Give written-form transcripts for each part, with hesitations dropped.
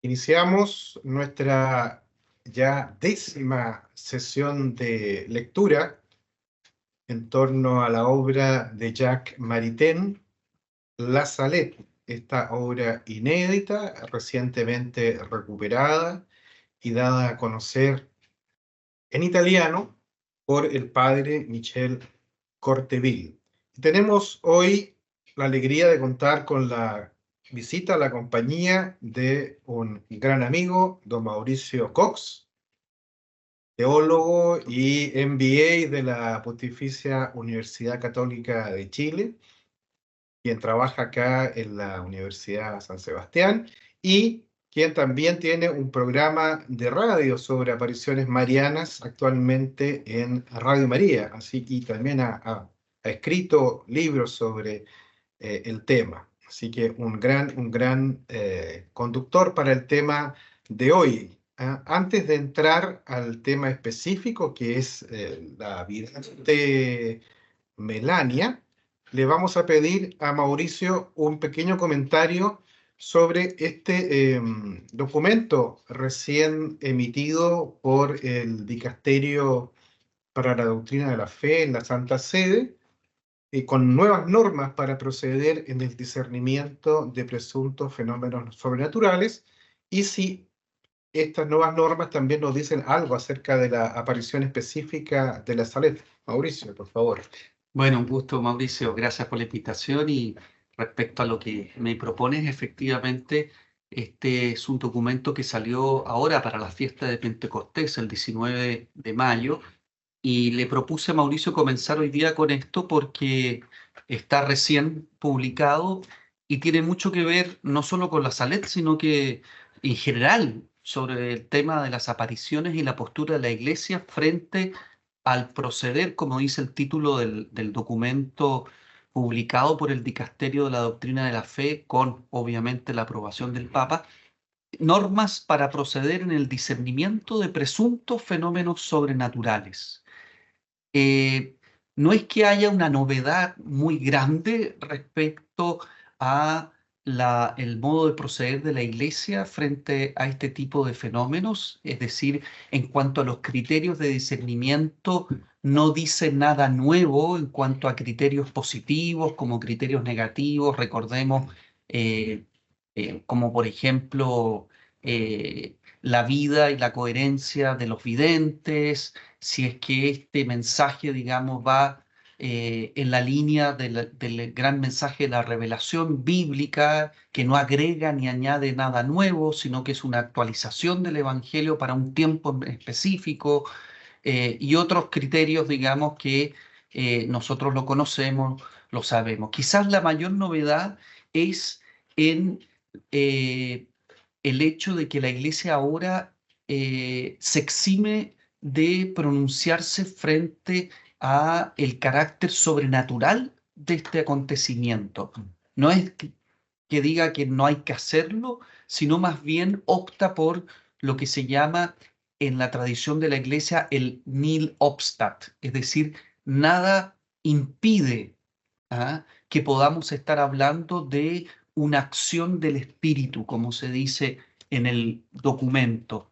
Iniciamos nuestra ya 10ª sesión de lectura en torno a la obra de Jacques Maritain, La Salette, esta obra inédita, recientemente recuperada y dada a conocer en italiano por el padre Michel Corteville. Tenemos hoy la alegría de contar con la visita, la compañía de un gran amigo, don Mauricio Cox, teólogo y MBA de la Pontificia Universidad Católica de Chile, quien trabaja acá en la Universidad San Sebastián y quien también tiene un programa de radio sobre apariciones marianas actualmente en Radio María, así y también ha escrito libros sobre el tema. Así que un gran conductor para el tema de hoy. Antes de entrar al tema específico, que es la vidente Melania, le vamos a pedir a Mauricio un pequeño comentario sobre este documento recién emitido por el Dicasterio para la Doctrina de la Fe en la Santa Sede, con nuevas normas para proceder en el discernimiento de presuntos fenómenos sobrenaturales, y si estas nuevas normas también nos dicen algo acerca de la aparición específica de la Salette. Mauricio, por favor. Bueno, un gusto, Mauricio. Gracias por la invitación. Y respecto a lo que me propones, efectivamente, este es un documento que salió ahora para la fiesta de Pentecostés, el 19 de mayo, y le propuse a Mauricio comenzar hoy día con esto porque está recién publicado y tiene mucho que ver no solo con la Salette, sino que en general sobre el tema de las apariciones y la postura de la Iglesia frente al proceder, como dice el título del documento publicado por el Dicasterio de la Doctrina de la Fe, con obviamente la aprobación del Papa, normas para proceder en el discernimiento de presuntos fenómenos sobrenaturales. eh, no es que haya una novedad muy grande respecto a el modo de proceder de la Iglesia frente a este tipo de fenómenos, es decir, en cuanto a los criterios de discernimiento, no dice nada nuevo en cuanto a criterios positivos como criterios negativos. Recordemos, como por ejemplo, la vida y la coherencia de los videntes, si es que este mensaje, digamos, va en la línea del gran mensaje de la revelación bíblica, que no agrega ni añade nada nuevo, sino que es una actualización del Evangelio para un tiempo específico, y otros criterios, digamos, que nosotros lo conocemos, lo sabemos. Quizás la mayor novedad es en el hecho de que la Iglesia ahora se exime de pronunciarse frente a el carácter sobrenatural de este acontecimiento. No es que diga que no hay que hacerlo, sino más bien opta por lo que se llama en la tradición de la Iglesia el nil obstat, es decir, nada impide que podamos estar hablando de una acción del espíritu, como se dice en el documento.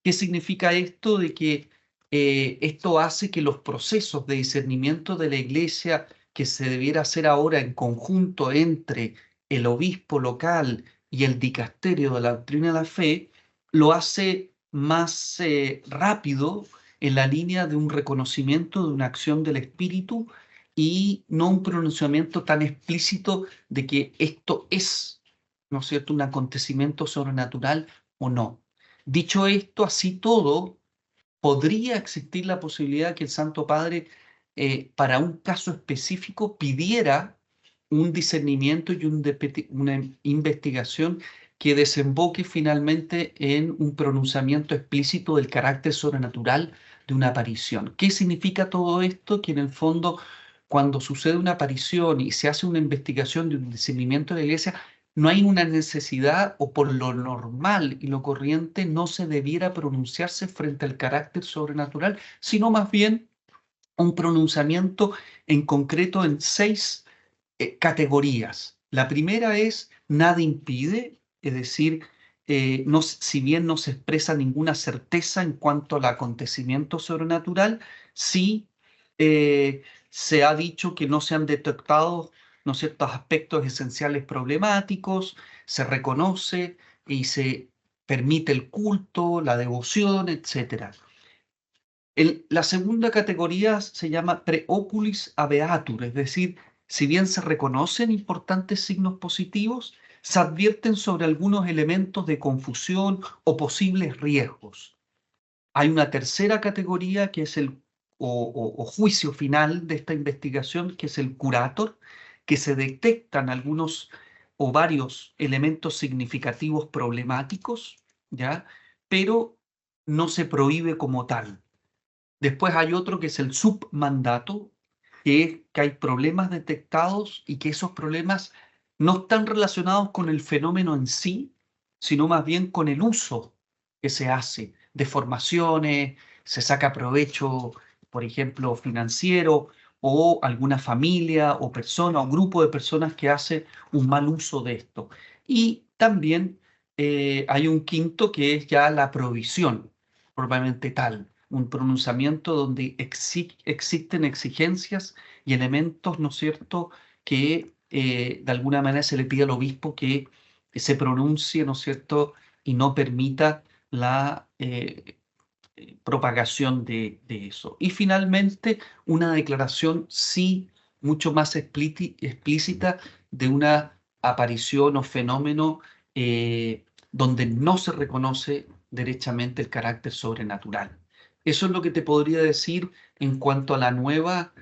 ¿Qué significa esto? De que esto hace que los procesos de discernimiento de la Iglesia, que se debiera hacer ahora en conjunto entre el obispo local y el dicasterio de la doctrina de la fe, lo hace más rápido en la línea de un reconocimiento de una acción del espíritu y no un pronunciamiento tan explícito de que esto es, ¿no es cierto?, un acontecimiento sobrenatural o no. Dicho esto, así todo, podría existir la posibilidad que el Santo Padre, para un caso específico, pidiera un discernimiento y una investigación que desemboque finalmente en un pronunciamiento explícito del carácter sobrenatural de una aparición. ¿Qué significa todo esto? Que en el fondo, cuando sucede una aparición y se hace una investigación de un discernimiento de la Iglesia, no hay una necesidad, o por lo normal y lo corriente no se debiera pronunciarse frente al carácter sobrenatural, sino más bien un pronunciamiento en concreto en 6 categorías. La primera es nada impide, es decir, si bien no se expresa ninguna certeza en cuanto al acontecimiento sobrenatural, sí se ha dicho que no se han detectado, ¿no?, ciertos aspectos esenciales problemáticos, se reconoce y se permite el culto, la devoción, etc. La segunda categoría se llama preoculis habeatur, es decir, si bien se reconocen importantes signos positivos, se advierten sobre algunos elementos de confusión o posibles riesgos. Hay una tercera categoría que es o juicio final de esta investigación, que es el curator, que se detectan algunos o varios elementos significativos problemáticos, ¿ya? Pero no se prohíbe como tal. Después hay otro que es el submandato, que es que hay problemas detectados y que esos problemas no están relacionados con el fenómeno en sí, sino más bien con el uso que se hace, deformaciones, se saca provecho, por ejemplo, financiero, o alguna familia o persona o grupo de personas que hace un mal uso de esto. Y también hay un quinto que es ya la provisión, propiamente tal, un pronunciamiento donde existen exigencias y elementos, ¿no es cierto?, que de alguna manera se le pide al obispo que se pronuncie, ¿no es cierto?, y no permita la propagación de eso. Y finalmente, una declaración sí mucho más explícita de una aparición o fenómeno donde no se reconoce derechamente el carácter sobrenatural. Eso es lo que te podría decir en cuanto a la nueva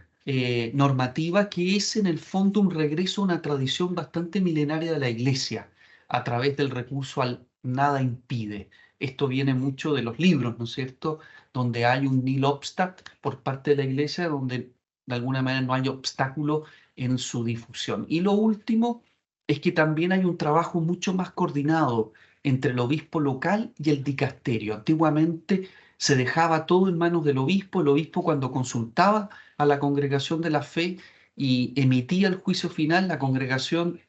normativa, que es en el fondo un regreso a una tradición bastante milenaria de la Iglesia, a través del recurso al nada impide. Esto viene mucho de los libros, ¿no es cierto?, donde hay un nil obstat por parte de la Iglesia, donde de alguna manera no hay obstáculo en su difusión. Y lo último es que también hay un trabajo mucho más coordinado entre el obispo local y el dicasterio. Antiguamente se dejaba todo en manos del obispo. El obispo, cuando consultaba a la congregación de la fe y emitía el juicio final, la congregación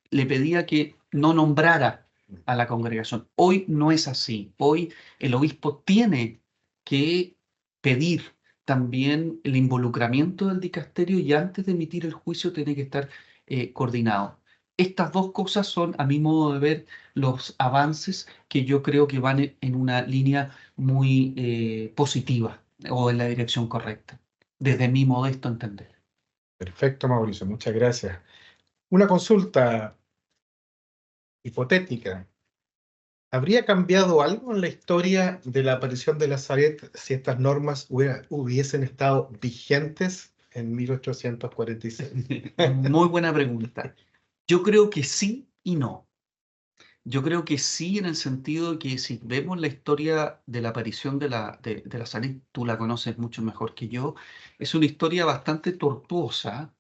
le pedía que no nombrara a la congregación. Hoy no es así. Hoy el obispo tiene que pedir también el involucramiento del dicasterio, y antes de emitir el juicio tiene que estar coordinado. Estas dos cosas son, a mi modo de ver, los avances que yo creo que van en una línea muy positiva o en la dirección correcta, desde mi modesto entender. Perfecto, Mauricio, muchas gracias. Una consulta hipotética. ¿Habría cambiado algo en la historia de la aparición de Nazaret si estas normas hubiesen estado vigentes en 1846? Muy buena pregunta. Yo creo que sí y no. Yo creo que sí, en el sentido de que si vemos la historia de la aparición de la Saret, tú la conoces mucho mejor que yo, es una historia bastante tortuosa,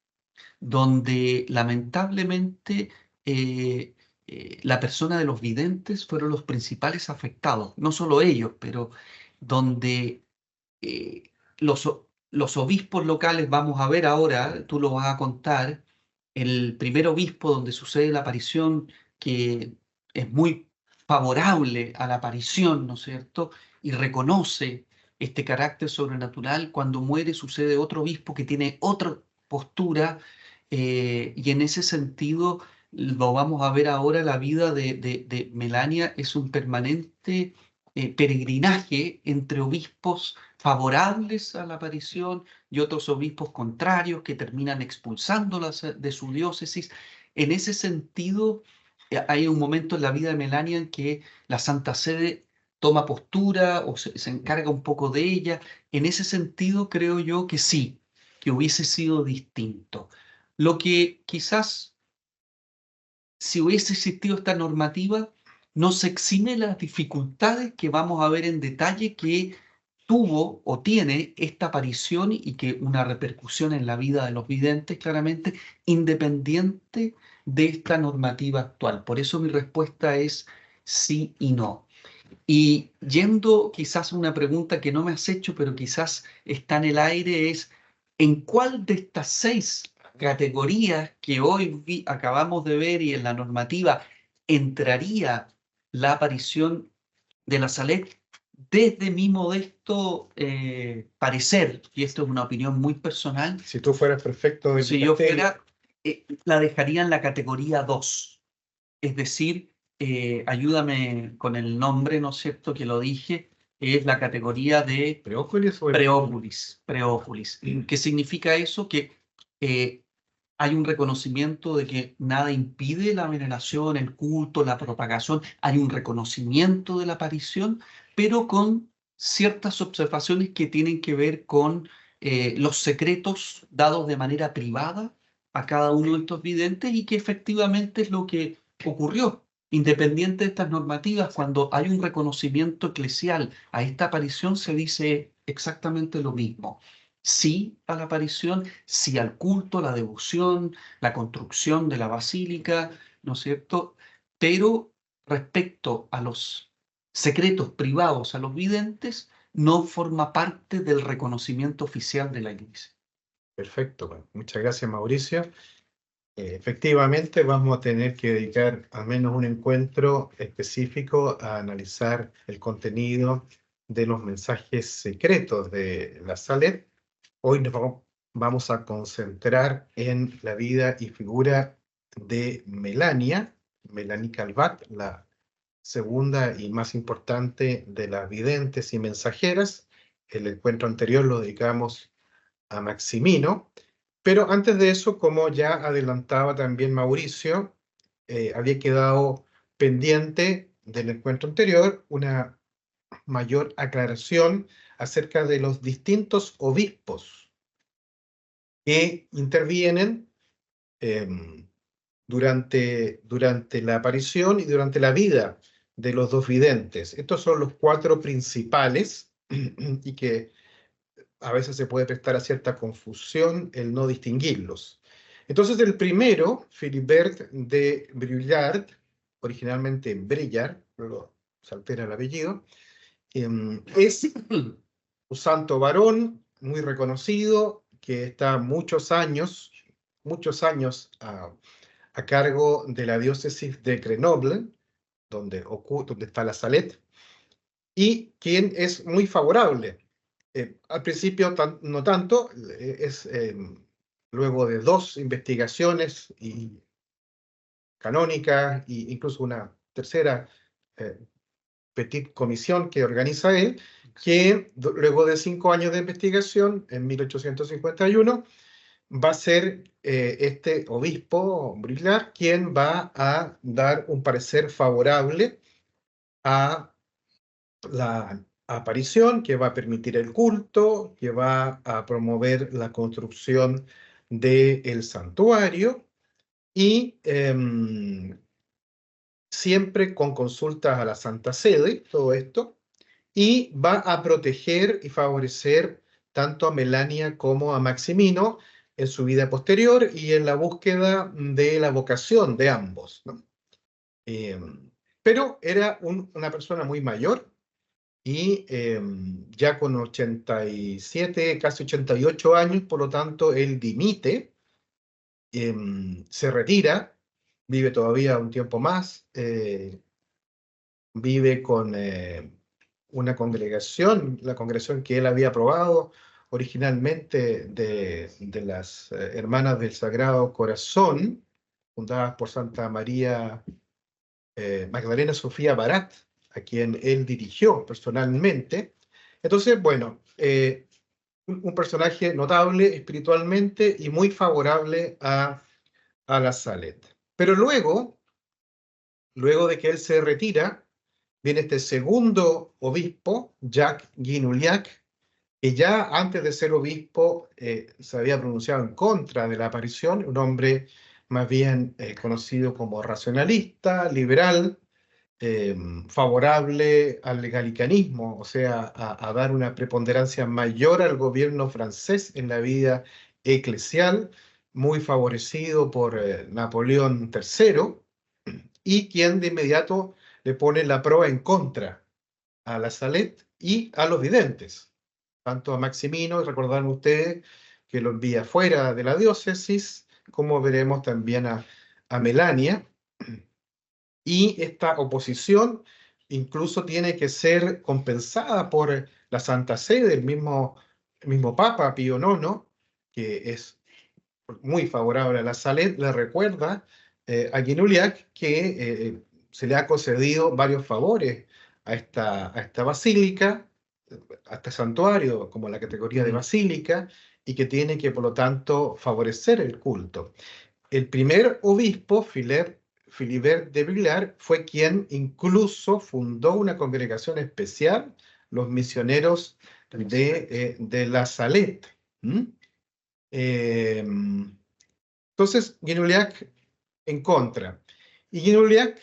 donde lamentablemente eh, la persona de los videntes fueron los principales afectados, no solo ellos, pero donde eh, los obispos locales, vamos a ver ahora, tú lo vas a contar, el primer obispo donde sucede la aparición, que es muy favorable a la aparición, ¿no es cierto?, y reconoce este carácter sobrenatural. Cuando muere sucede otro obispo que tiene otra postura, y en ese sentido lo vamos a ver ahora. La vida de Melania es un permanente peregrinaje entre obispos favorables a la aparición y otros obispos contrarios que terminan expulsándolas de su diócesis. En ese sentido, hay un momento en la vida de Melania en que la Santa Sede toma postura o se encarga un poco de ella. En ese sentido, creo yo que sí, que hubiese sido distinto. Lo que quizás, si hubiese existido esta normativa, no se exime las dificultades que vamos a ver en detalle que tuvo o tiene esta aparición, y que una repercusión en la vida de los videntes, claramente, independiente de esta normativa actual. Por eso mi respuesta es sí y no. Y yendo quizás a una pregunta que no me has hecho, pero quizás está en el aire, es: ¿en cuál de estas 6 categorías que hoy acabamos de ver y en la normativa entraría la aparición de la Salet desde mi modesto parecer, y esto es una opinión muy personal. Si tú fueras prefecto del Si yo dicasterio, fuera, la dejaría en la categoría 2. Es decir, ayúdame con el nombre, ¿no es cierto?, que lo dije, es la categoría de ¿Preóculis o preóculis. Preóculis. ¿Qué significa eso? Que hay un reconocimiento de que nada impide la veneración, el culto, la propagación, hay un reconocimiento de la aparición, pero con ciertas observaciones que tienen que ver con los secretos dados de manera privada a cada uno de estos videntes y que efectivamente es lo que ocurrió. Independiente de estas normativas, cuando hay un reconocimiento eclesial a esta aparición, se dice exactamente lo mismo. Sí a la aparición, sí al culto, la devoción, la construcción de la basílica, ¿no es cierto? Pero respecto a los secretos privados a los videntes, no forma parte del reconocimiento oficial de la Iglesia. Perfecto, bueno, muchas gracias, Mauricio. Efectivamente, vamos a tener que dedicar al menos un encuentro específico a analizar el contenido de los mensajes secretos de la Salet. Hoy vamos a concentrar en la vida y figura de Melania Calvat, la segunda y más importante de las videntes y mensajeras. El encuentro anterior lo dedicamos a Maximino, pero antes de eso, como ya adelantaba también Mauricio, había quedado pendiente del encuentro anterior una mayor aclaración acerca de los distintos obispos que intervienen durante la aparición y durante la vida de los dos videntes. Estos son los cuatro principales y que a veces se puede prestar a cierta confusión el no distinguirlos. Entonces el primero, Philibert de Bruyard, originalmente Brillard, pero se altera el apellido, es un santo varón muy reconocido que está muchos años a cargo de la diócesis de Grenoble, donde está la Salet, y quien es muy favorable. Al principio no tanto, luego de dos investigaciones canónicas e incluso una tercera petit comisión que organiza él, que luego de 5 años de investigación, en 1851, va a ser este obispo, Brillard, quien va a dar un parecer favorable a la aparición, que va a permitir el culto, que va a promover la construcción del santuario y siempre con consultas a la Santa Sede, todo esto, y va a proteger y favorecer tanto a Melania como a Maximino en su vida posterior y en la búsqueda de la vocación de ambos, ¿no? Pero era una persona muy mayor y ya con 87, casi 88 años, por lo tanto, él dimite, se retira, vive todavía un tiempo más, vive con una congregación, la congregación que él había aprobado originalmente de las Hermanas del Sagrado Corazón, fundadas por Santa María Magdalena Sofía Barat, a quien él dirigió personalmente. Entonces, bueno, un personaje notable espiritualmente y muy favorable a la Salet. Pero luego de que él se retira, viene este segundo obispo, Jacques Guinouliac, que ya antes de ser obispo se había pronunciado en contra de la aparición, un hombre más bien conocido como racionalista, liberal, favorable al gallicanismo, o sea, a dar una preponderancia mayor al gobierno francés en la vida eclesial, muy favorecido por Napoleón III, y quien de inmediato le pone la prueba en contra a la Salet y a los videntes, tanto a Maximino, recordarán ustedes que lo envía fuera de la diócesis, como veremos también a Melania. y esta oposición incluso tiene que ser compensada por la Santa Sede, el mismo Papa Pío IX, que es muy favorable a la Salet, le recuerda a Guinuliac que se le ha concedido varios favores a esta basílica, a este santuario como la categoría de basílica, y que tiene que, por lo tanto, favorecer el culto. El primer obispo, Filibert de Villar, fue quien incluso fundó una congregación especial, los misioneros de la Salette. ¿Mm? Eh, entonces, Guinuliac en contra. Y Guinuliac,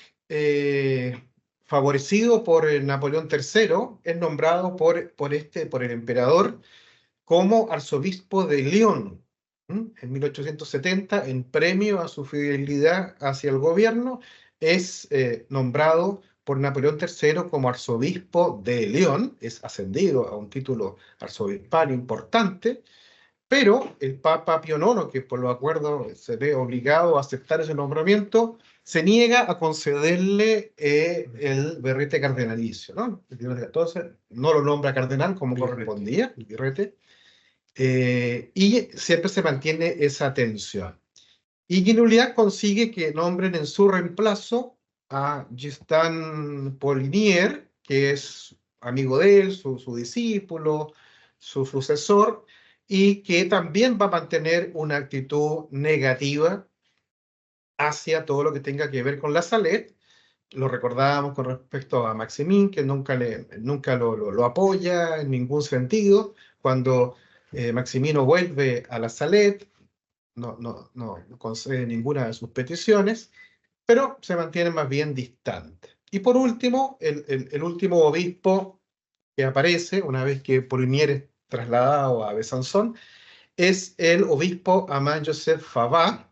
favorecido por Napoleón III, es nombrado por el emperador como arzobispo de León. En 1870, en premio a su fidelidad hacia el gobierno, es nombrado por Napoleón III como arzobispo de León, es ascendido a un título arzobispal importante, pero el Papa Pío IX, que por los acuerdos se ve obligado a aceptar ese nombramiento, se niega a concederle el birrete cardenalicio, ¿no? Entonces, no lo nombra cardenal como correspondía, el birrete, y siempre se mantiene esa tensión. Y Guinuliac consigue que nombren en su reemplazo a Gistan Polignier, que es amigo de él, su discípulo, su sucesor, y que también va a mantener una actitud negativa hacia todo lo que tenga que ver con la Salet. Lo recordábamos con respecto a Maximín, que nunca lo apoya en ningún sentido. Cuando Maximino vuelve a la Salet, no concede ninguna de sus peticiones, pero se mantiene más bien distante. Y por último, el último obispo que aparece, una vez que Polinier es trasladado a Besançon, es el obispo Amand Joseph Favas,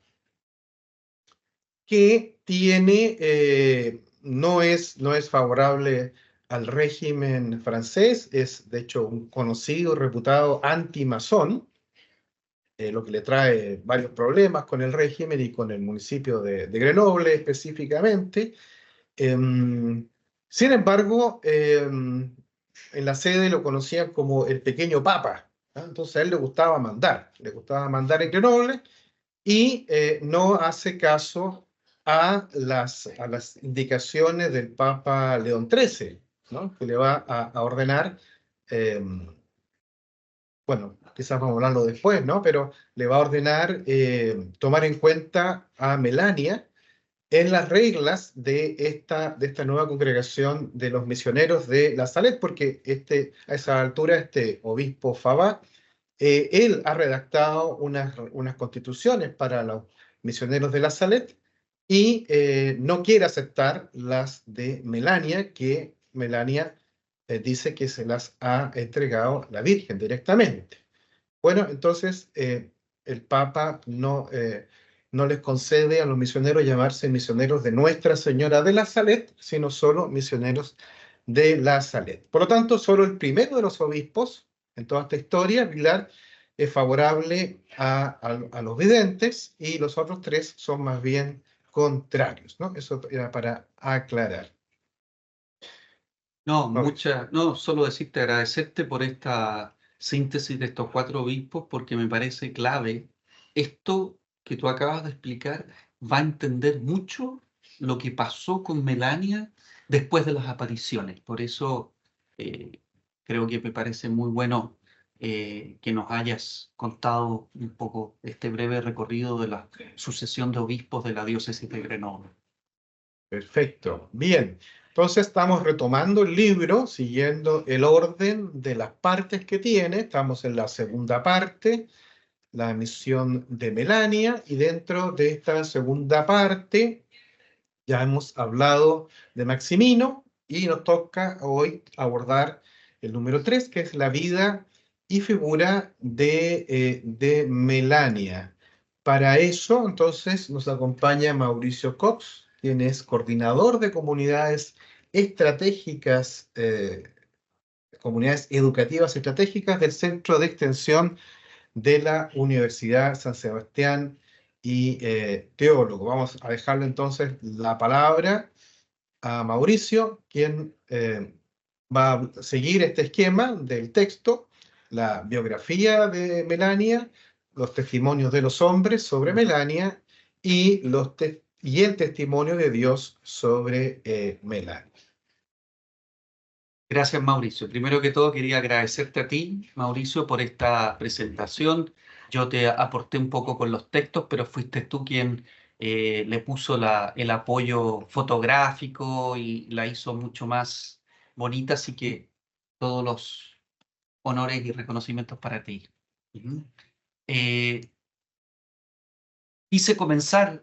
que no es favorable al régimen francés, es de hecho un conocido, reputado anti-masón, lo que le trae varios problemas con el régimen y con el municipio de Grenoble específicamente. Sin embargo, en la sede lo conocían como el pequeño papa, ¿no? Entonces a él le gustaba mandar en Grenoble y no hace caso a las indicaciones del Papa León XIII, ¿no? Que le va a ordenar, bueno, quizás vamos a hablarlo después, ¿no? Pero le va a ordenar tomar en cuenta a Melania en las reglas de esta nueva congregación de los misioneros de la Salet, porque a esa altura este obispo Fabá, él ha redactado unas constituciones para los misioneros de la Salet y no quiere aceptar las de Melania, que Melania dice que se las ha entregado la Virgen directamente. Bueno, entonces el Papa no les concede a los misioneros llamarse misioneros de Nuestra Señora de la Salet, sino solo misioneros de la Salet. Por lo tanto, solo el primero de los obispos en toda esta historia, Vilar, es favorable a los videntes y los otros tres son más bien contrarios, ¿no? Eso era para aclarar. No, Mauricio. no, solo decirte, agradecerte por esta síntesis de estos cuatro obispos, porque me parece clave. Esto que tú acabas de explicar va a entender mucho lo que pasó con Melania después de las apariciones. Por eso eh, creo que me parece muy bueno que nos hayas contado un poco este breve recorrido de la sucesión de obispos de la diócesis de Grenoble. Perfecto. Bien. Entonces estamos retomando el libro, siguiendo el orden de las partes que tiene. Estamos en la segunda parte, la misión de Melania, y dentro de esta segunda parte ya hemos hablado de Maximino y nos toca hoy abordar el número 3, que es la vida y figura de Melania. Para eso, entonces, nos acompaña Mauricio Cox, quien es coordinador de comunidades educativas estratégicas del Centro de Extensión de la Universidad San Sebastián y teólogo. Vamos a dejarle entonces la palabra a Mauricio, quien va a seguir este esquema del texto, la biografía de Melania, los testimonios de los hombres sobre Melania y, y el testimonio de Dios sobre Melania. Gracias, Mauricio. Primero que todo, quería agradecerte a ti, Mauricio, por esta presentación. Yo te aporté un poco con los textos, pero fuiste tú quien le puso el apoyo fotográfico y la hizo mucho más bonita, así que todos los honores y reconocimientos para ti. Ujú. Quise comenzar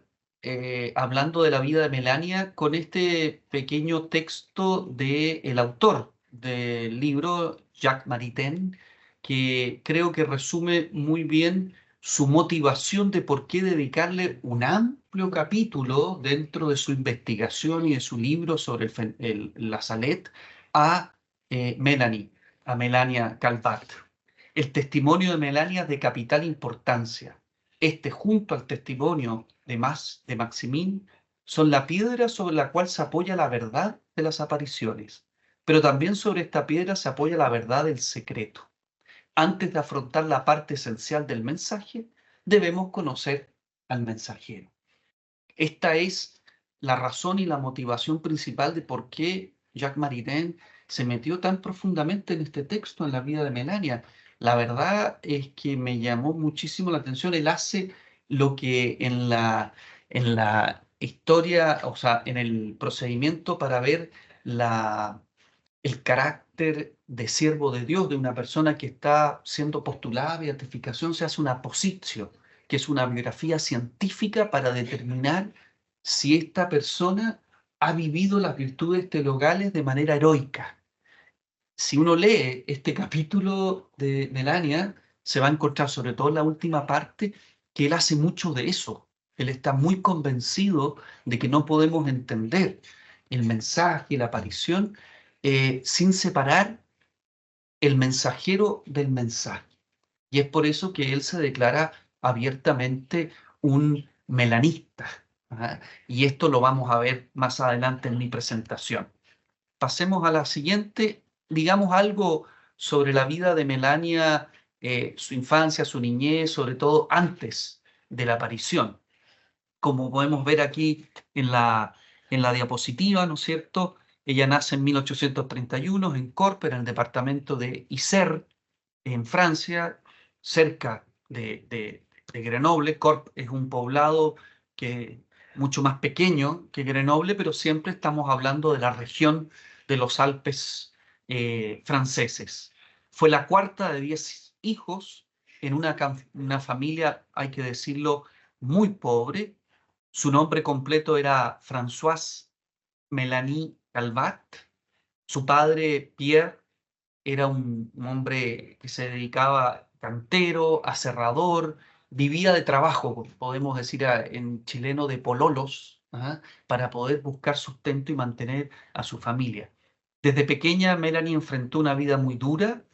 hablando de la vida de Melania con este pequeño texto del autor del libro, Jacques Maritain, que creo que resume muy bien su motivación de por qué dedicarle un amplio capítulo dentro de su investigación y de su libro sobre la Salette a Melanie, a Melania Calvat. El testimonio de Melania es de capital importancia. Este, junto al testimonio de Maximín, son la piedra sobre la cual se apoya la verdad de las apariciones, pero también sobre esta piedra se apoya la verdad del secreto. Antes de afrontar la parte esencial del mensaje, debemos conocer al mensajero. Esta es la razón y la motivación principal de por qué Jacques Maritain se metió tan profundamente en este texto, en la vida de Melania. La verdad es que me llamó muchísimo la atención. Él hace lo que en la historia, o sea, en el procedimiento para ver el carácter de siervo de Dios, de una persona que está siendo postulada a beatificación, se hace una posición, que es una biografía científica para determinar si esta persona ha vivido las virtudes teologales de manera heroica. Si uno lee este capítulo de Melania, se va a encontrar, sobre todo en la última parte, que él hace mucho de eso. Él está muy convencido de que no podemos entender el mensaje y la aparición sin separar el mensajero del mensaje. Y es por eso que él se declara abiertamente un melanista. ¿Ah? Y esto lo vamos a ver más adelante en mi presentación. Pasemos a la siguiente, digamos algo sobre la vida de Melania, su infancia, su niñez, sobre todo antes de la aparición. Como podemos ver aquí en la diapositiva, ¿no es cierto? Ella nace en 1831 en Corp, en el departamento de Isère, en Francia, cerca de Grenoble. Corp es un poblado que mucho más pequeño que Grenoble, pero siempre estamos hablando de la región de los Alpes franceses. Fue la cuarta de 10 hijos en una familia, hay que decirlo, muy pobre. Su nombre completo era Françoise Mélanie Calvat. Su padre, Pierre, era un hombre que se dedicaba cantero, aserrador, vivía de trabajo, podemos decir en chileno, de pololos, ¿ah? Para poder buscar sustento y mantener a su familia. Desde pequeña, Melanie enfrentó una vida muy dura.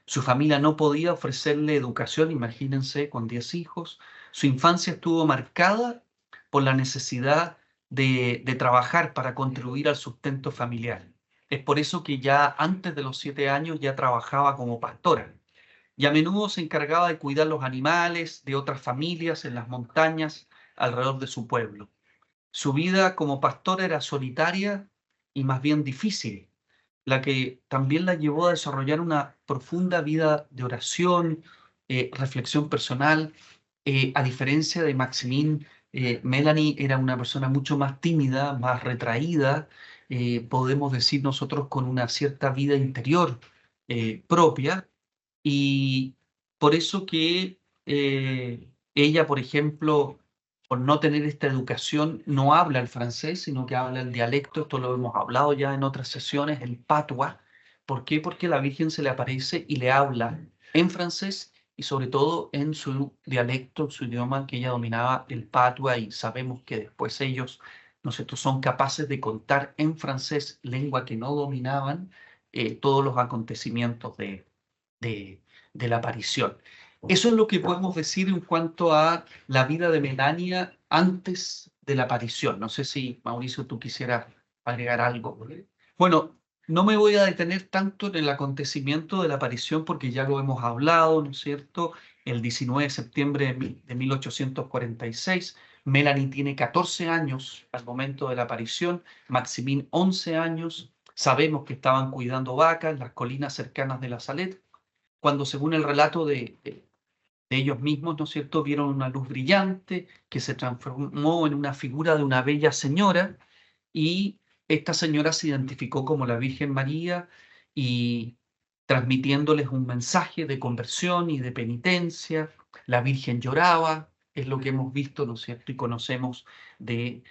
Su familia no podía ofrecerle educación, imagínense, con 10 hijos. Su infancia estuvo marcada por la necesidad de trabajar para contribuir al sustento familiar. Es por eso que ya antes de los 7 años ya trabajaba como pastora y a menudo se encargaba de cuidar los animales de otras familias en las montañas alrededor de su pueblo. Su vida como pastora era solitaria y más bien difícil, la que también la llevó a desarrollar una profunda vida de oración, reflexión personal. A diferencia de Maximín, Melanie era una persona mucho más tímida, más retraída, podemos decir nosotros con una cierta vida interior propia, y por eso que ella, por ejemplo, por no tener esta educación, no habla el francés, sino que habla el dialecto. Esto lo hemos hablado ya en otras sesiones, el patois. ¿Por qué? Porque la Virgen se le aparece y le habla en francés y sobre todo en su dialecto, su idioma que ella dominaba, el patois, y sabemos que después ellos, ¿no sé, son capaces de contar en francés, lengua que no dominaban, todos los acontecimientos de la aparición. Eso es lo que podemos decir en cuanto a la vida de Melania antes de la aparición. No sé si, Mauricio, tú quisieras agregar algo. Bueno, no me voy a detener tanto en el acontecimiento de la aparición porque ya lo hemos hablado, ¿no es cierto? El 19 de septiembre de 1846, Melanie tiene 14 años al momento de la aparición, Maximín 11 años. Sabemos que estaban cuidando vacas en las colinas cercanas de La Salette, cuando según el relato de ellos mismos, ¿no es cierto?, vieron una luz brillante que se transformó en una figura de una bella señora y esta señora se identificó como la Virgen María y transmitiéndoles un mensaje de conversión y de penitencia. La Virgen lloraba, es lo que hemos visto, ¿no es cierto?, y conocemos de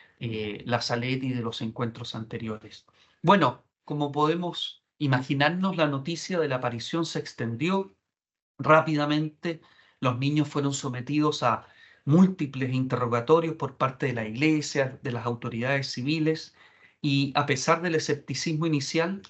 La Salette y de los encuentros anteriores. Bueno, como podemos imaginarnos, la noticia de la aparición se extendió rápidamente. Los niños fueron sometidos a múltiples interrogatorios por parte de la iglesia, de las autoridades civiles, y a pesar del escepticismo inicial,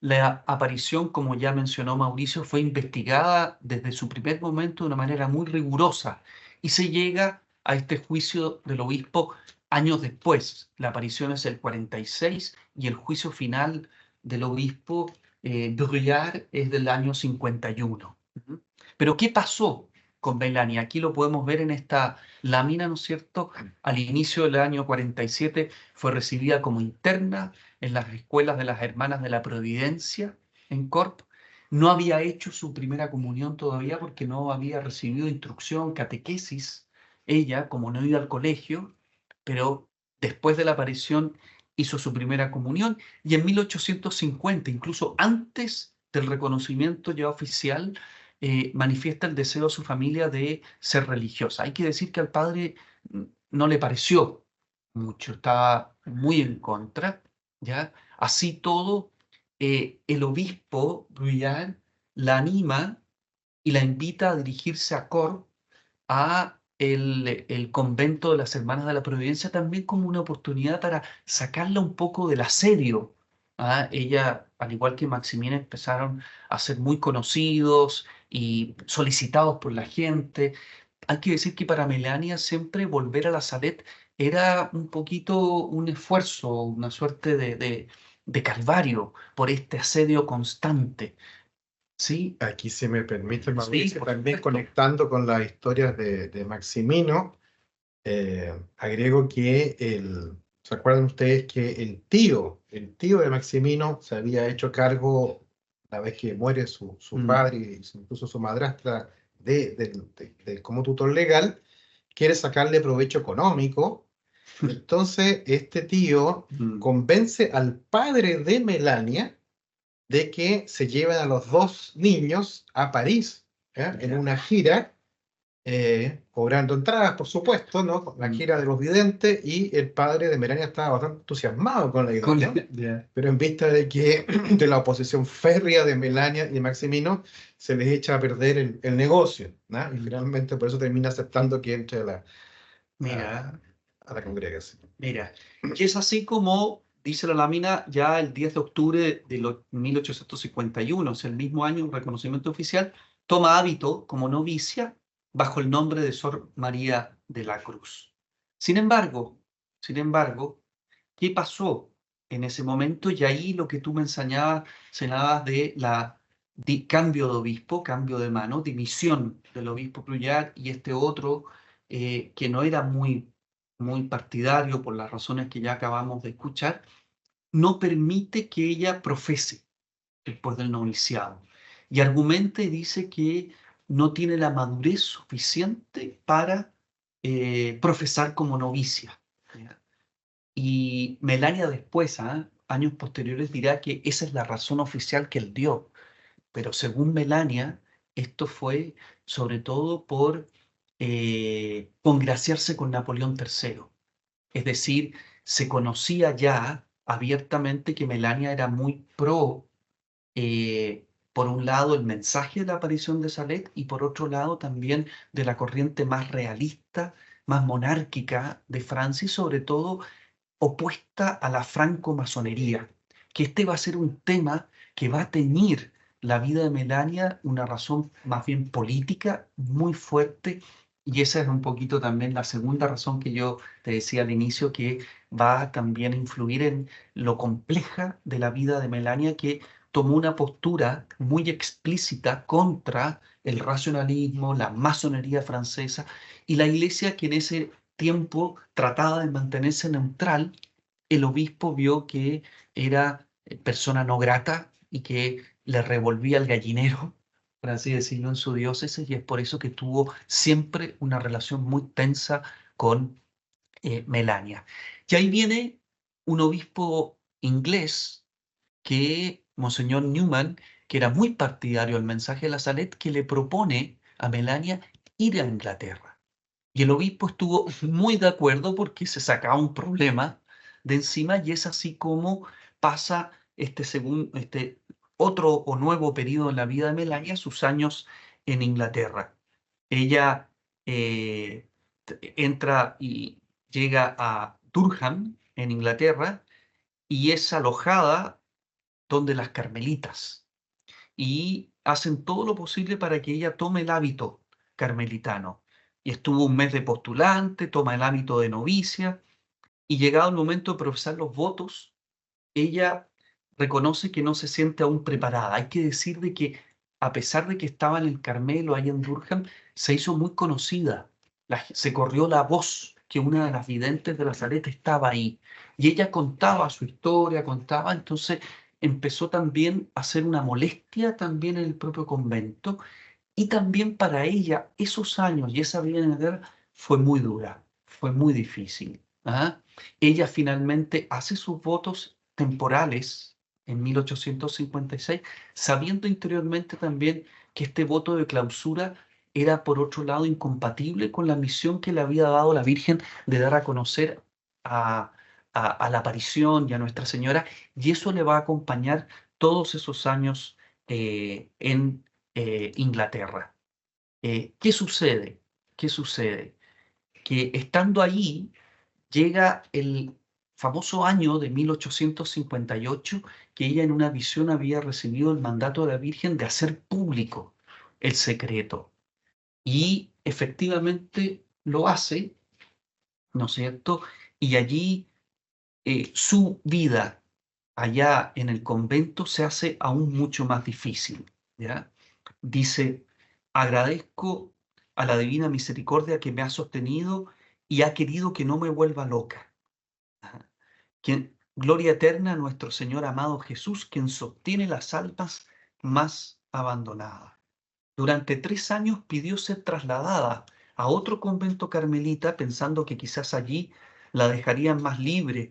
la aparición, como ya mencionó Mauricio, fue investigada desde su primer momento de una manera muy rigurosa y se llega a este juicio del obispo años después. La aparición es el 46 y el juicio final del obispo Bruyard es del año 51. Pero ¿qué pasó con Melania? Aquí lo podemos ver en esta lámina, ¿no es cierto? Al inicio del año 47 fue recibida como interna en las escuelas de las Hermanas de la Providencia en Corp. No había hecho su primera comunión todavía porque no había recibido instrucción, catequesis, ella, como no iba al colegio, pero después de la aparición hizo su primera comunión y en 1850, incluso antes del reconocimiento ya oficial, manifiesta el deseo de su familia de ser religiosa. Hay que decir que al padre no le pareció mucho, estaba muy en contra, ¿ya? Así todo, el obispo Bruyard la anima y la invita a dirigirse a Corp, a el convento de las Hermanas de la Providencia, también como una oportunidad para sacarla un poco del asedio. Ella, al igual que Maximina, empezaron a ser muy conocidos y solicitados por la gente. Hay que decir que para Melania siempre volver a La Salette era un poquito un esfuerzo, una suerte de calvario por este asedio constante. ¿Sí? Aquí, si me permite, Sí, Mauricio, por también supuesto. conectando con las historias de Maximino, agrego que ¿se acuerdan ustedes que el tío de Maximino se había hecho cargo, una vez que muere su padre y incluso su madrastra, como tutor legal, quiere sacarle provecho económico? Entonces, este tío convence al padre de Melania de que se lleven a los dos niños a París, en una gira, cobrando entradas, por supuesto, ¿no? La gira de los videntes, y el padre de Melania estaba bastante entusiasmado con la idea, ¿no? Pero en vista de que de la oposición férrea de Melania y de Maximino, se les echa a perder el negocio, ¿no? Y finalmente por eso termina aceptando que entre Mira, a la congregación. mira, que es así como dice la lámina ya el 10 de octubre de 1851, es el mismo año, un reconocimiento oficial, toma hábito como novicia bajo el nombre de Sor María de la Cruz. Sin embargo, sin embargo, ¿qué pasó en ese momento? Y ahí lo que tú me señalabas de la cambio de obispo, cambio de mano, dimisión del obispo Bruyard y este otro que no era muy partidario por las razones que ya acabamos de escuchar, no permite que ella profese después del noviciado. Y argumenta y dice que no tiene la madurez suficiente para profesar como novicia. ¿Ya? Y Melania después, años posteriores, dirá que esa es la razón oficial que él dio. Pero según Melania, esto fue sobre todo por congraciarse con Napoleón III. Es decir, se conocía ya abiertamente que Melania era muy pro, por un lado, el mensaje de la aparición de Salet y por otro lado también de la corriente más realista, más monárquica de Francia y sobre todo opuesta a la francomasonería, que este va a ser un tema que va a teñir la vida de Melania, una razón más bien política muy fuerte, y esa es un poquito también la segunda razón que yo te decía al inicio, que va también a influir en lo compleja de la vida de Melania, que tomó una postura muy explícita contra el racionalismo, la masonería francesa y la iglesia, que en ese tiempo trataba de mantenerse neutral. El obispo vio que era persona no grata y que le revolvía el gallinero, por así decirlo, en su diócesis, y es por eso que tuvo siempre una relación muy tensa con Melania. Y ahí viene un obispo inglés, que Monseñor Newman, que era muy partidario del mensaje de la Salet, que le propone a Melania ir a Inglaterra. Y el obispo estuvo muy de acuerdo porque se sacaba un problema de encima, y es así como pasa este otro o nuevo periodo en la vida de Melania, sus años en Inglaterra. Ella entra y llega a Durham, en Inglaterra, y es alojada donde las carmelitas, y hacen todo lo posible para que ella tome el hábito carmelitano. Y estuvo un mes de postulante, toma el hábito de novicia, y llegado el momento de profesar los votos, ella reconoce que no se siente aún preparada. Hay que decir de que, a pesar de que estaba en el Carmelo, ahí en Durham, se hizo muy conocida. Se corrió la voz que una de las videntes de la Saleta estaba ahí. Y ella contaba su historia, contaba, entonces empezó también a ser una molestia también en el propio convento. Y también para ella esos años y esa vida en la guerra fue muy dura, fue muy difícil. ¿Ah? Ella finalmente hace sus votos temporales en 1856, sabiendo interiormente también que este voto de clausura era, por otro lado, incompatible con la misión que le había dado la Virgen de dar a conocer a, a la aparición y a Nuestra Señora, y eso le va a acompañar todos esos años en Inglaterra. ¿Qué sucede? ¿Qué sucede? Que estando allí llega el famoso año de 1858, que ella en una visión había recibido el mandato de la Virgen de hacer público el secreto. Y efectivamente lo hace, ¿no es cierto? Y allí su vida allá en el convento se hace aún mucho más difícil, ¿ya? Dice: agradezco a la divina misericordia que me ha sostenido y ha querido que no me vuelva loca. Ajá. Gloria eterna a nuestro Señor amado Jesús, quien sostiene las almas más abandonadas. Durante 3 años pidió ser trasladada a otro convento carmelita, pensando que quizás allí la dejarían más libre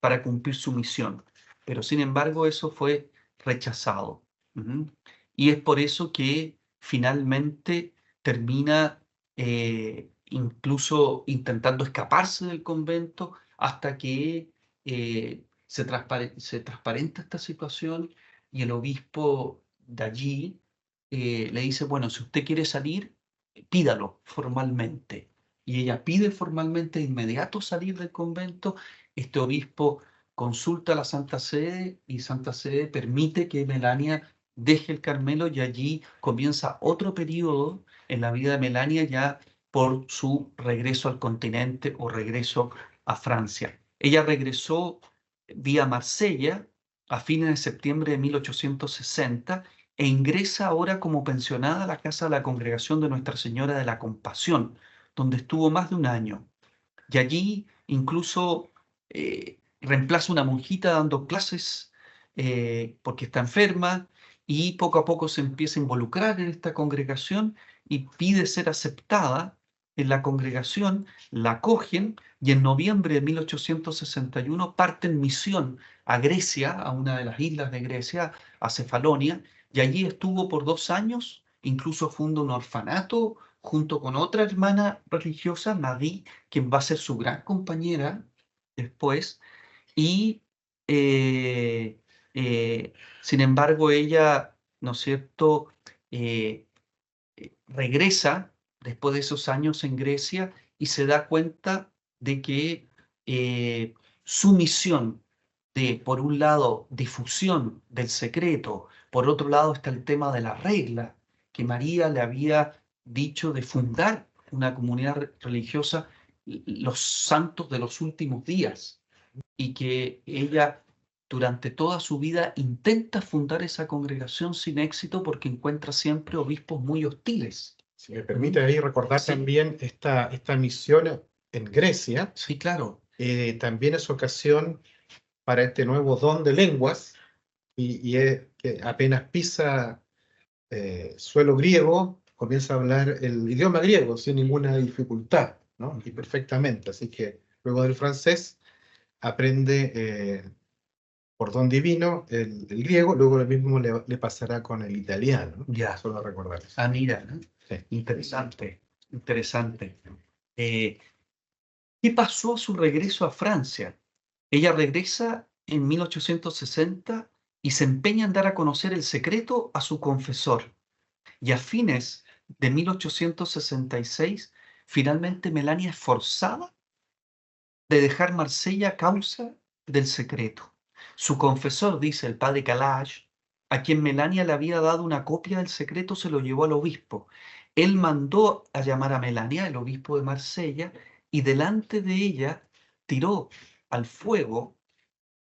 para cumplir su misión. Pero sin embargo eso fue rechazado. Ujú. Y es por eso que finalmente termina incluso intentando escaparse del convento, hasta que se transparenta esta situación, y el obispo de allí le dice: bueno, si usted quiere salir, pídalo formalmente. Y ella pide formalmente de inmediato salir del convento. Este obispo consulta a la Santa Sede, y Santa Sede permite que Melania deje el Carmelo, y allí comienza otro periodo en la vida de Melania, ya por su regreso al continente o regreso a Francia. Ella regresó vía Marsella a fines de septiembre de 1860, e ingresa ahora como pensionada a la casa de la Congregación de Nuestra Señora de la Compasión, donde estuvo más de un año. Y allí incluso reemplaza una monjita dando clases, porque está enferma, y poco a poco se empieza a involucrar en esta congregación y pide ser aceptada en la congregación. La acogen, y en noviembre de 1861 parte en misión a Grecia, a una de las islas de Grecia, a Cefalonia, y allí estuvo por 2 años. Incluso funda un orfanato junto con otra hermana religiosa, Marie, quien va a ser su gran compañera después. Y eh, sin embargo, ella, ¿no es cierto?, eh, regresa después de esos años en Grecia, y se da cuenta de que su misión de, por un lado, difusión del secreto, por otro lado está el tema de la regla, que María le había dicho de fundar una comunidad religiosa, los santos de los últimos días. y que ella durante toda su vida intenta fundar esa congregación sin éxito porque encuentra siempre obispos muy hostiles. Si me permite ahí recordar también esta misión en Grecia, Sí, claro. también es ocasión para este nuevo don de lenguas, y es que apenas pisa suelo griego, comienza a hablar el idioma griego sin ninguna dificultad, ¿no? Y perfectamente. Así que luego del francés aprende por don divino el griego, luego lo mismo le pasará con el italiano, ¿no? Ya. Solo recordar eso. Ah, mira, ¿no? Sí. Interesante, interesante. ¿Qué pasó a su regreso a Francia? Ella regresa en 1860 y se empeña en dar a conocer el secreto a su confesor. Y a fines de 1866, finalmente Melania es forzada de dejar Marsella a causa del secreto. Su confesor, dice el padre Calage, a quien Melania le había dado una copia del secreto, se lo llevó al obispo. Él mandó a llamar a Melania, el obispo de Marsella, y delante de ella tiró al fuego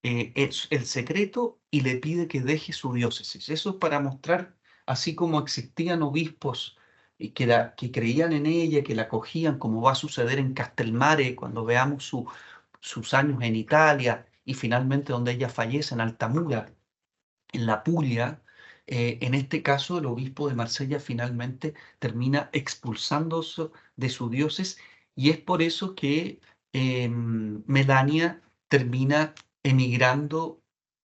el secreto y le pide que deje su diócesis. Eso es para mostrar, así como existían obispos que creían en ella, que la acogían, como va a suceder en Castelmare, cuando veamos sus años en Italia y finalmente donde ella fallece en Altamura, en la Puglia. En este caso, el obispo de Marsella finalmente termina expulsándose de su diócesis y es por eso que Melania termina emigrando,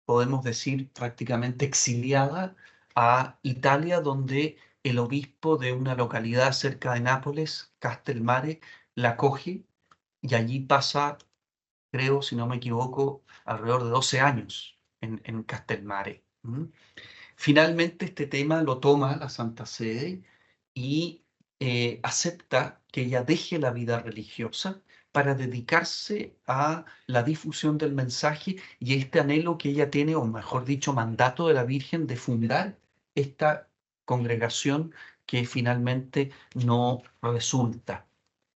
podemos decir prácticamente exiliada a Italia, donde el obispo de una localidad cerca de Nápoles, Castelmare, la acoge y allí pasa, creo, si no me equivoco, alrededor de 12 años en Castelmare. Finalmente este tema lo toma la Santa Sede y acepta que ella deje la vida religiosa para dedicarse a la difusión del mensaje y este anhelo que ella tiene, o mejor dicho, mandato de la Virgen de fundar esta congregación que finalmente no resulta.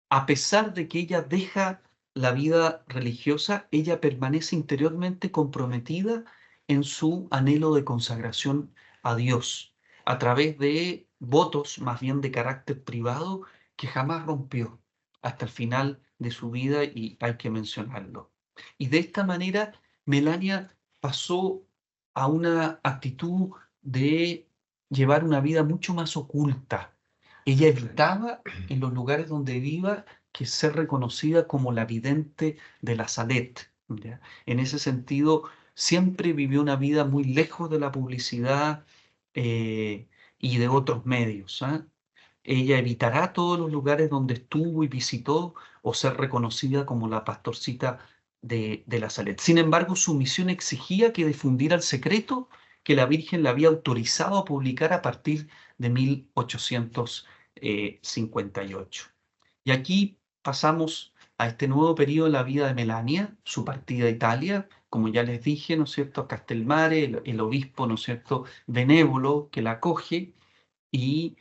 A pesar de que ella deja la vida religiosa, ella permanece interiormente comprometida en su anhelo de consagración a Dios, a través de votos más bien de carácter privado que jamás rompió hasta el final de su vida y hay que mencionarlo. Y de esta manera, Melania pasó a una actitud de llevar una vida mucho más oculta. Ella evitaba en los lugares donde viva que ser reconocida como la vidente de la Salet, ¿ya? En ese sentido, siempre vivió una vida muy lejos de la publicidad y de otros medios, ¿ah? Ella evitará todos los lugares donde estuvo y visitó o ser reconocida como la pastorcita de la Salet. Sin embargo, su misión exigía que difundiera el secreto que la Virgen le había autorizado a publicar a partir de 1858. Y aquí pasamos a este nuevo periodo en la vida de Melania, su partida a Italia, como ya les dije, ¿no es cierto?, a Castelmare, el obispo, ¿no es cierto?, benévolo que la acoge, y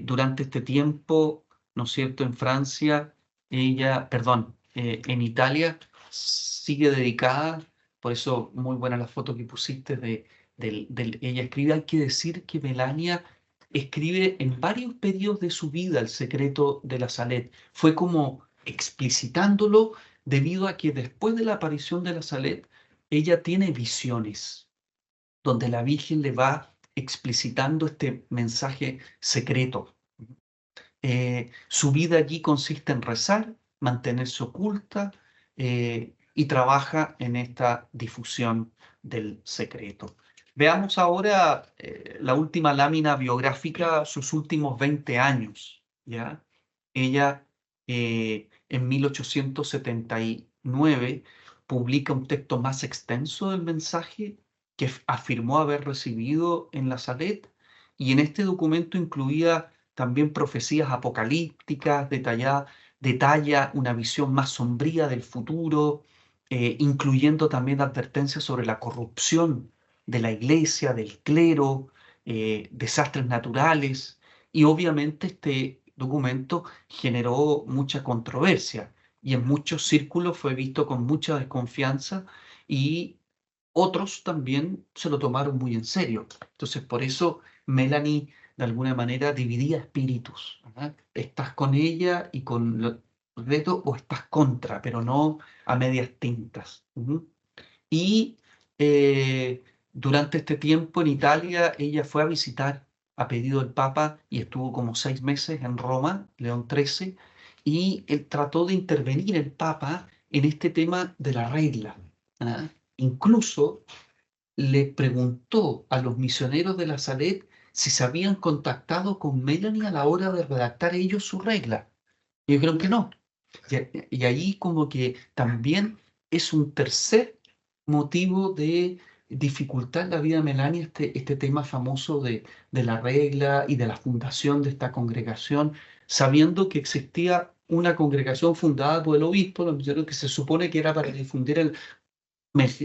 durante este tiempo, ¿no es cierto?, en Francia, en Italia, sigue dedicada, por eso muy buena la foto que pusiste ella escribe, hay que decir que Melania escribe en varios periodos de su vida el secreto de la Salet. Fue como explicitándolo debido a que después de la aparición de la Salet, ella tiene visiones donde la Virgen le va explicitando este mensaje secreto. Su vida allí consiste en rezar, mantenerse oculta y trabaja en esta difusión del secreto. Veamos ahora la última lámina biográfica, sus últimos 20 años. ¿Ya? Ella en 1879 publica un texto más extenso del mensaje que afirmó haber recibido en la Salet, y en este documento incluía también profecías apocalípticas, detalla una visión más sombría del futuro, incluyendo también advertencias sobre la corrupción de la iglesia, del clero, desastres naturales, y obviamente este documento generó mucha controversia. y en muchos círculos fue visto con mucha desconfianza y otros también se lo tomaron muy en serio. Entonces, por eso Melanie de alguna manera dividía espíritus. ¿Verdad? Estás con ella y con Reto o estás contra, pero no a medias tintas. Ujú. Y durante este tiempo en Italia ella fue a visitar a pedido del Papa y estuvo como 6 meses en Roma, León XIII, y él trató de intervenir el Papa en este tema de la regla. ¿Ah? Incluso le preguntó a los misioneros de la Salet si se habían contactado con Melanie a la hora de redactar ellos su regla. Y dijeron que no. Y ahí como que también es un tercer motivo de dificultad en la vida de Melania, este tema famoso de la regla y de la fundación de esta congregación, sabiendo que existía una congregación fundada por el obispo, los misioneros, que se supone que era para difundir el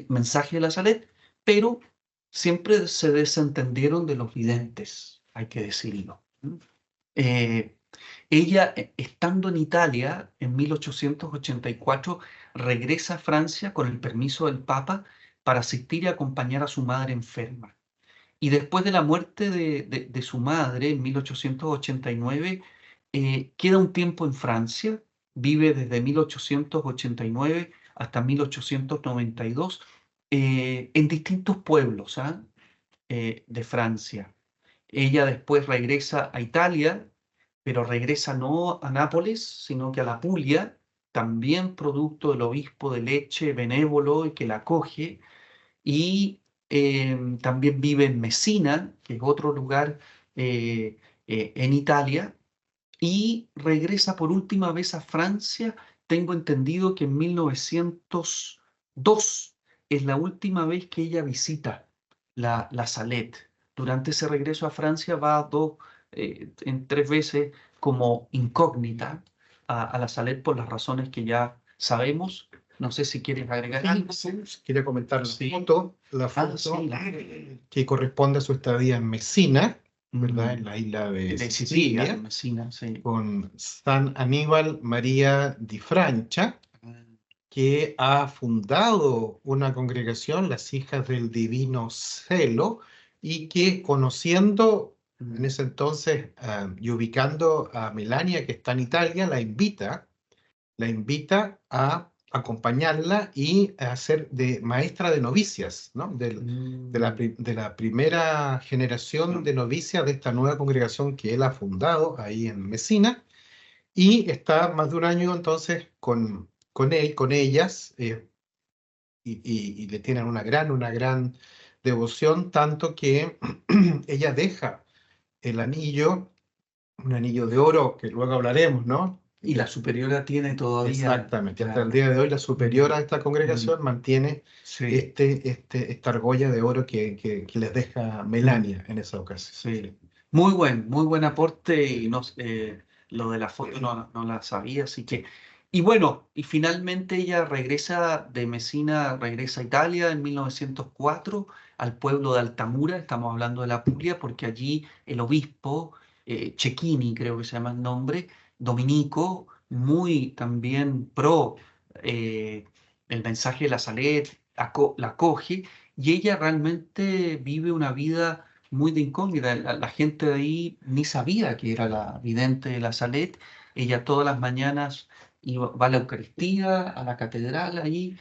mensaje de la Salet, pero siempre se desentendieron de los videntes, hay que decirlo. Eh, Ella, estando en Italia en 1884, regresa a Francia con el permiso del Papa para asistir y acompañar a su madre enferma. Y después de la muerte de su madre en 1889, queda un tiempo en Francia, vive desde 1889 hasta 1892 en distintos pueblos, ¿ah? De Francia. Ella después regresa a Italia, pero regresa no a Nápoles, sino que a la Puglia, también producto del obispo de Lecce, benévolo y que la acoge, y también vive en Messina, que es otro lugar en Italia, y regresa por última vez a Francia. Tengo entendido que en 1902 es la última vez que ella visita la Salette. Durante ese regreso a Francia va en 3 veces como incógnita a la Salette por las razones que ya sabemos. No sé si quieres agregar algo. Sí, quería comentar Sí. la Ah, foto sí. que corresponde a su estadía en Messina, ¿verdad? En Mm. la isla de De Sicilia, Sicilia, Messina, sí. con San Aníbal María di Francia, que ha fundado una congregación, las Hijas del Divino Celo, y que conociendo en ese entonces y ubicando a Melania, que está en Italia, la invita a acompañarla y a ser de maestra de novicias, ¿no? De la primera generación de novicias de esta nueva congregación que él ha fundado ahí en Messina, y está más de un año entonces con él, con ellas, y le tienen una gran devoción, tanto que ella deja el anillo, un anillo de oro, que luego hablaremos, ¿no? Y la superiora tiene todavía. Exactamente, hasta el Claro. día de hoy la superiora de esta Mm. congregación mantiene Sí, esta argolla de oro que les deja Melania en esa ocasión. sí. Muy buen aporte y no, lo de la foto no la sabía, así que... Y bueno, y finalmente ella regresa de Messina, regresa a Italia en 1904 al pueblo de Altamura, estamos hablando de la Puglia, porque allí el obispo, Cecchini creo que se llama el nombre, dominico, muy también pro eh, el mensaje de la Salet, la acoge, y ella realmente vive una vida muy de incógnita. La gente de ahí ni sabía que era la vidente de la Salet. Ella todas las mañanas va a la Eucaristía, a la catedral allí,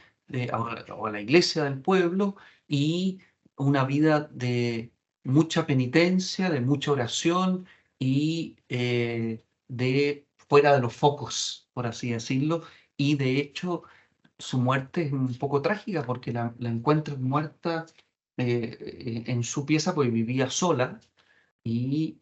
o a la iglesia del pueblo, y una vida de mucha penitencia, de mucha oración y de fuera de los focos, por así decirlo. Y de hecho, su muerte es un poco trágica porque la encuentran muerta en su pieza porque vivía sola y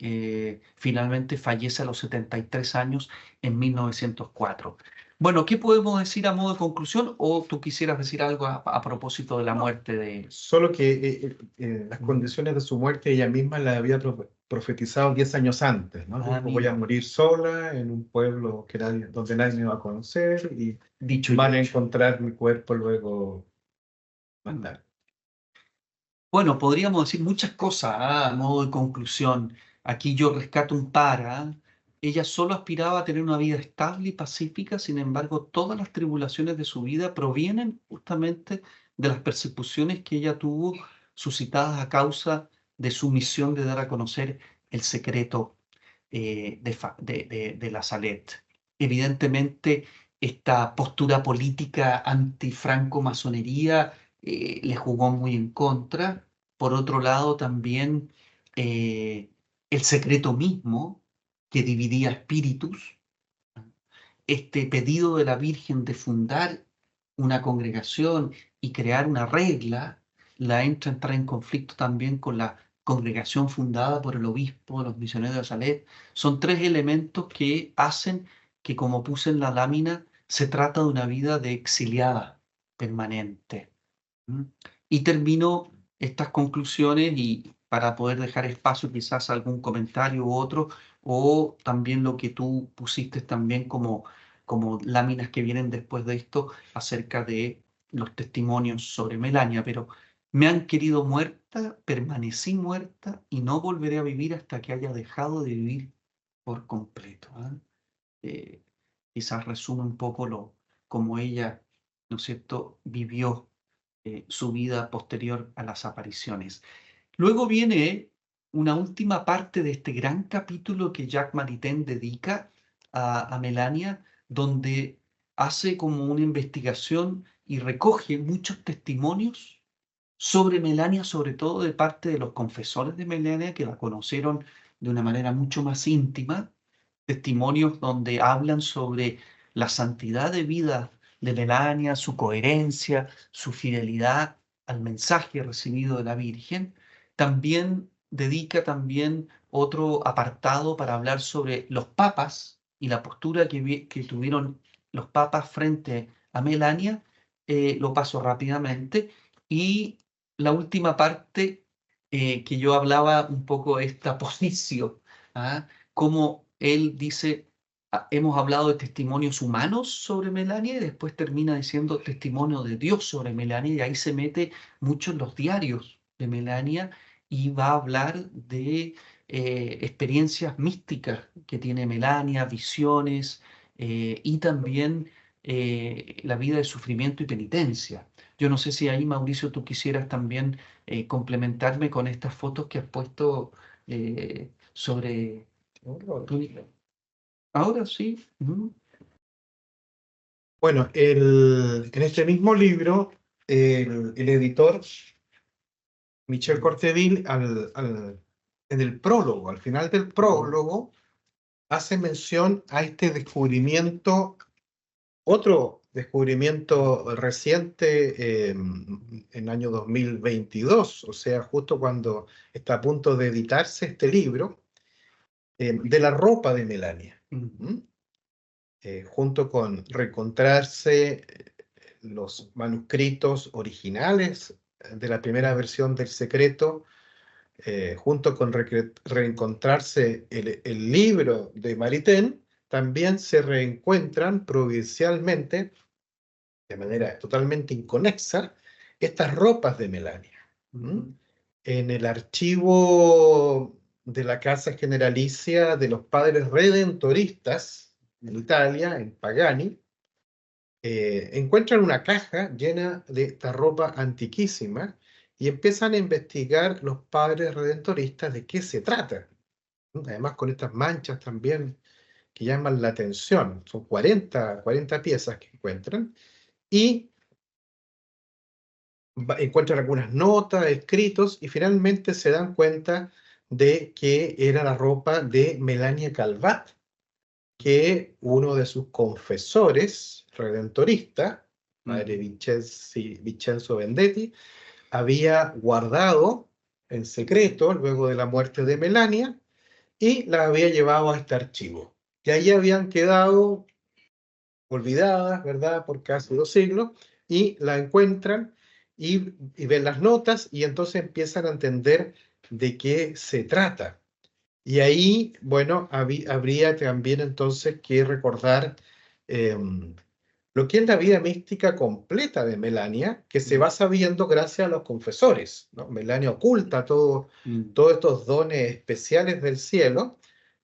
finalmente fallece a los 73 años en 1904. Bueno, ¿qué podemos decir a modo de conclusión? ¿O tú quisieras decir algo a propósito de la muerte de... Solo que las condiciones de su muerte ella misma la había profetizado 10 años antes, ¿no? Ah, Dijo, voy a mira, morir sola en un pueblo donde nadie me va a conocer y dicho y van a hecho. encontrar mi cuerpo luego más tarde. Bueno, podríamos decir muchas cosas a modo de conclusión. Aquí yo rescato un par. ¿Ah? ella solo aspiraba a tener una vida estable y pacífica. Sin embargo, todas las tribulaciones de su vida provienen justamente de las persecuciones que ella tuvo suscitadas a causa de su misión de dar a conocer el secreto de la Salet. Evidentemente, esta postura política anti-franco-masonería le jugó muy en contra. Por otro lado, también el secreto mismo que dividía espíritus, este pedido de la Virgen de fundar una congregación y crear una regla, la entra en conflicto también con la congregación fundada por el obispo de los misioneros de Salet. Son tres elementos que hacen que, como puse en la lámina, se trata de una vida de exiliada permanente. ¿Mm? Y termino estas conclusiones y para poder dejar espacio quizás a algún comentario u otro, o también lo que tú pusiste también como láminas que vienen después de esto acerca de los testimonios sobre Melania. Pero me han querido muerta, permanecí muerta y no volveré a vivir hasta que haya dejado de vivir por completo. ¿Ah? Eh, Quizás resume un poco como ella, ¿no es cierto?, vivió su vida posterior a las apariciones. Luego viene una última parte de este gran capítulo que Jacques Maritain dedica a Melania, donde hace como una investigación y recoge muchos testimonios sobre Melania, sobre todo de parte de los confesores de Melania que la conocieron de una manera mucho más íntima, testimonios donde hablan sobre la santidad de vida de Melania, su coherencia, su fidelidad al mensaje recibido de la Virgen. También dedica también otro apartado para hablar sobre los papas y la postura que tuvieron los papas frente a Melania. Lo paso rápidamente. Y la última parte que yo hablaba un poco de esta posición, ¿ah? Como él dice, hemos hablado de testimonios humanos sobre Melania y después termina diciendo testimonio de Dios sobre Melania y ahí se mete mucho en los diarios de Melania y va a hablar de experiencias místicas que tiene Melania, visiones y también la vida de sufrimiento y penitencia. Yo no sé si ahí, Mauricio, tú quisieras también complementarme con estas fotos que has puesto sobre... Ahora sí. Ujú. Bueno, en este mismo libro, el editor Michel Corteville, en el prólogo, al final del prólogo, hace mención a este descubrimiento, otro descubrimiento reciente en el año 2022, o sea, justo cuando está a punto de editarse este libro, de la ropa de Melania. ¿Mm? Junto con reencontrarse los manuscritos originales de la primera versión del secreto, junto con reencontrarse el libro de Maritain, también se reencuentran providencialmente, de manera totalmente inconexa, estas ropas de Melania. En el archivo de la Casa Generalicia de los Padres Redentoristas en Italia, en Pagani, encuentran una caja llena de esta ropa antiquísima y empiezan a investigar los padres redentoristas de qué se trata. Además, con estas manchas también que llaman la atención. Son 40 piezas que encuentran y encuentran algunas notas, escritos y finalmente se dan cuenta de que era la ropa de Melania Calvat, que uno de sus confesores redentoristas, padre Vincenzo Vendetti, había guardado en secreto luego de la muerte de Melania y la había llevado a este archivo. Y ahí habían quedado olvidadas, ¿verdad?, por casi 2 siglos, y la encuentran y ven las notas y entonces empiezan a entender de qué se trata. Y ahí, bueno, habría también entonces que recordar lo que es la vida mística completa de Melania, que se va sabiendo gracias a los confesores, ¿no? Melania oculta todos estos dones especiales del cielo,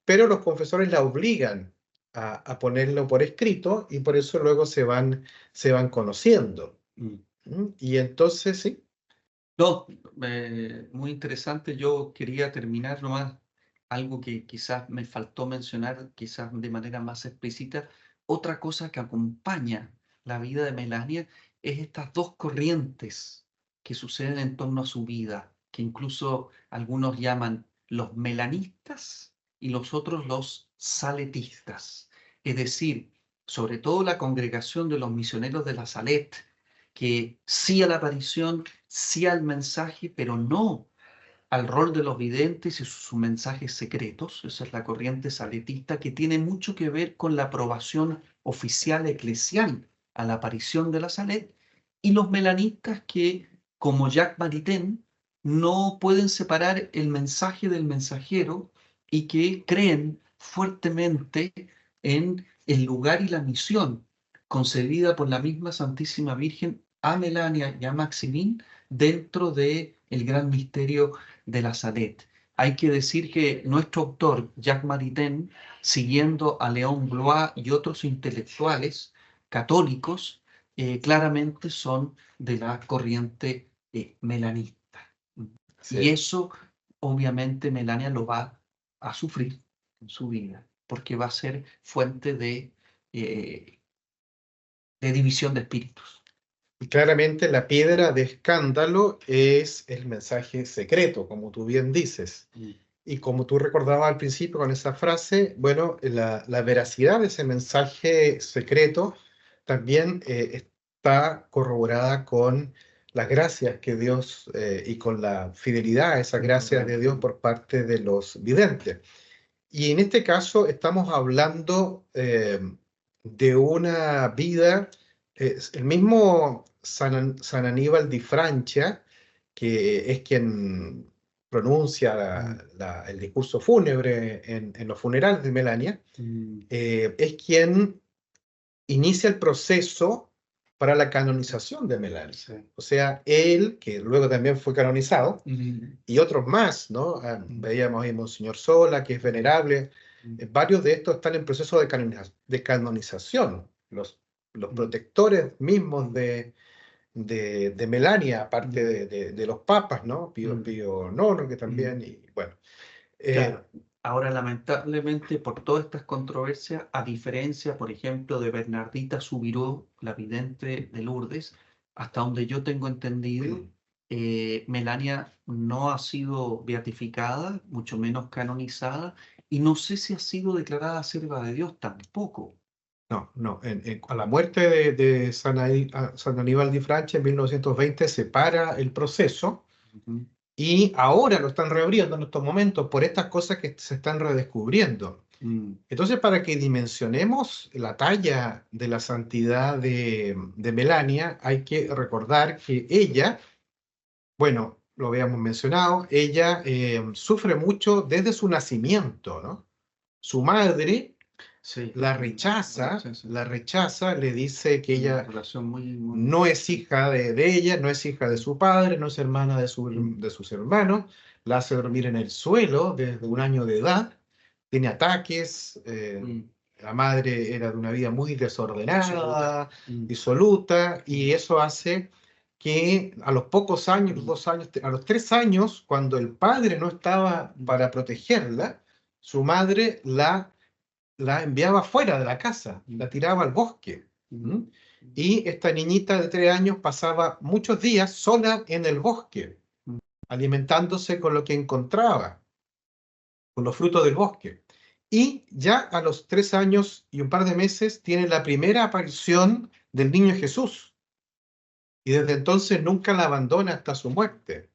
pero los confesores la obligan a ponerlo por escrito y por eso luego se van conociendo. Y entonces, sí. No, muy interesante. Yo quería terminar nomás algo que quizás me faltó mencionar, quizás de manera más explícita. Otra cosa que acompaña la vida de Melania es estas dos corrientes que suceden en torno a su vida, que incluso algunos llaman los melanistas y los otros los saletistas. Es decir, sobre todo la congregación de los misioneros de la Salet, que sí a la aparición, sí al mensaje, pero no al rol de los videntes y sus mensajes secretos. Esa es la corriente saletista que tiene mucho que ver con la aprobación oficial eclesial a la aparición de la Salet, y los melanistas que, como Jacques Maritain, no pueden separar el mensaje del mensajero y que creen fuertemente en el lugar y la misión concedida por la misma Santísima Virgen a Melania y a Maximin dentro del gran misterio de la Salet. Hay que decir que nuestro autor, Jacques Maritain, siguiendo a Léon Blois y otros intelectuales católicos, claramente son de la corriente melanista. Sí. Y eso, obviamente, Melania lo va a sufrir en su vida, porque va a ser fuente de división de espíritus. Y claramente la piedra de escándalo es el mensaje secreto, como tú bien dices. Y como tú recordabas al principio con esa frase, bueno, la veracidad de ese mensaje secreto también está corroborada con las gracias que Dios y con la fidelidad a esas gracias de Dios por parte de los videntes. Y en este caso estamos hablando de una vida, el mismo San Aníbal di Francia, que es quien pronuncia el discurso fúnebre en los funerales de Melania, es quien inicia el proceso para la canonización de Melania. Sí. O sea, él, que luego también fue canonizado, y otros más, ¿no? Veíamos ahí Monseñor Sola, que es venerable. Varios de estos están en proceso de canonización. Los protectores mismos de Melania, aparte de los papas, ¿no? Pío IX, que también, y bueno. Claro. Ahora, lamentablemente, por todas estas controversias, a diferencia, por ejemplo, de Bernardita Subiró, la vidente de Lourdes, hasta donde yo tengo entendido, Melania no ha sido beatificada, mucho menos canonizada, y no sé si ha sido declarada sierva de Dios tampoco. No. A la muerte de San Aníbal di Francia en 1920 se para el proceso. Y ahora lo están reabriendo en estos momentos por estas cosas que se están redescubriendo. Entonces, para que dimensionemos la talla de la santidad de Melania, hay que recordar que ella, bueno, lo habíamos mencionado, ella sufre mucho desde su nacimiento, ¿no? Su madre Sí. la rechaza, le dice que ella muy... no es hija de ella, no es hija de su padre, no es hermana de sus hermanos, la hace dormir en el suelo desde un año de edad, tiene ataques, la madre era de una vida muy desordenada, disoluta, y eso hace que a los pocos años, 2 años, a los 3 años, cuando el padre no estaba para protegerla, su madre la enviaba fuera de la casa, la tiraba al bosque. Y esta niñita de 3 años pasaba muchos días sola en el bosque, alimentándose con lo que encontraba, con los frutos del bosque. Y ya a los 3 años y un par de meses tiene la primera aparición del niño Jesús. Y desde entonces nunca la abandona hasta su muerte.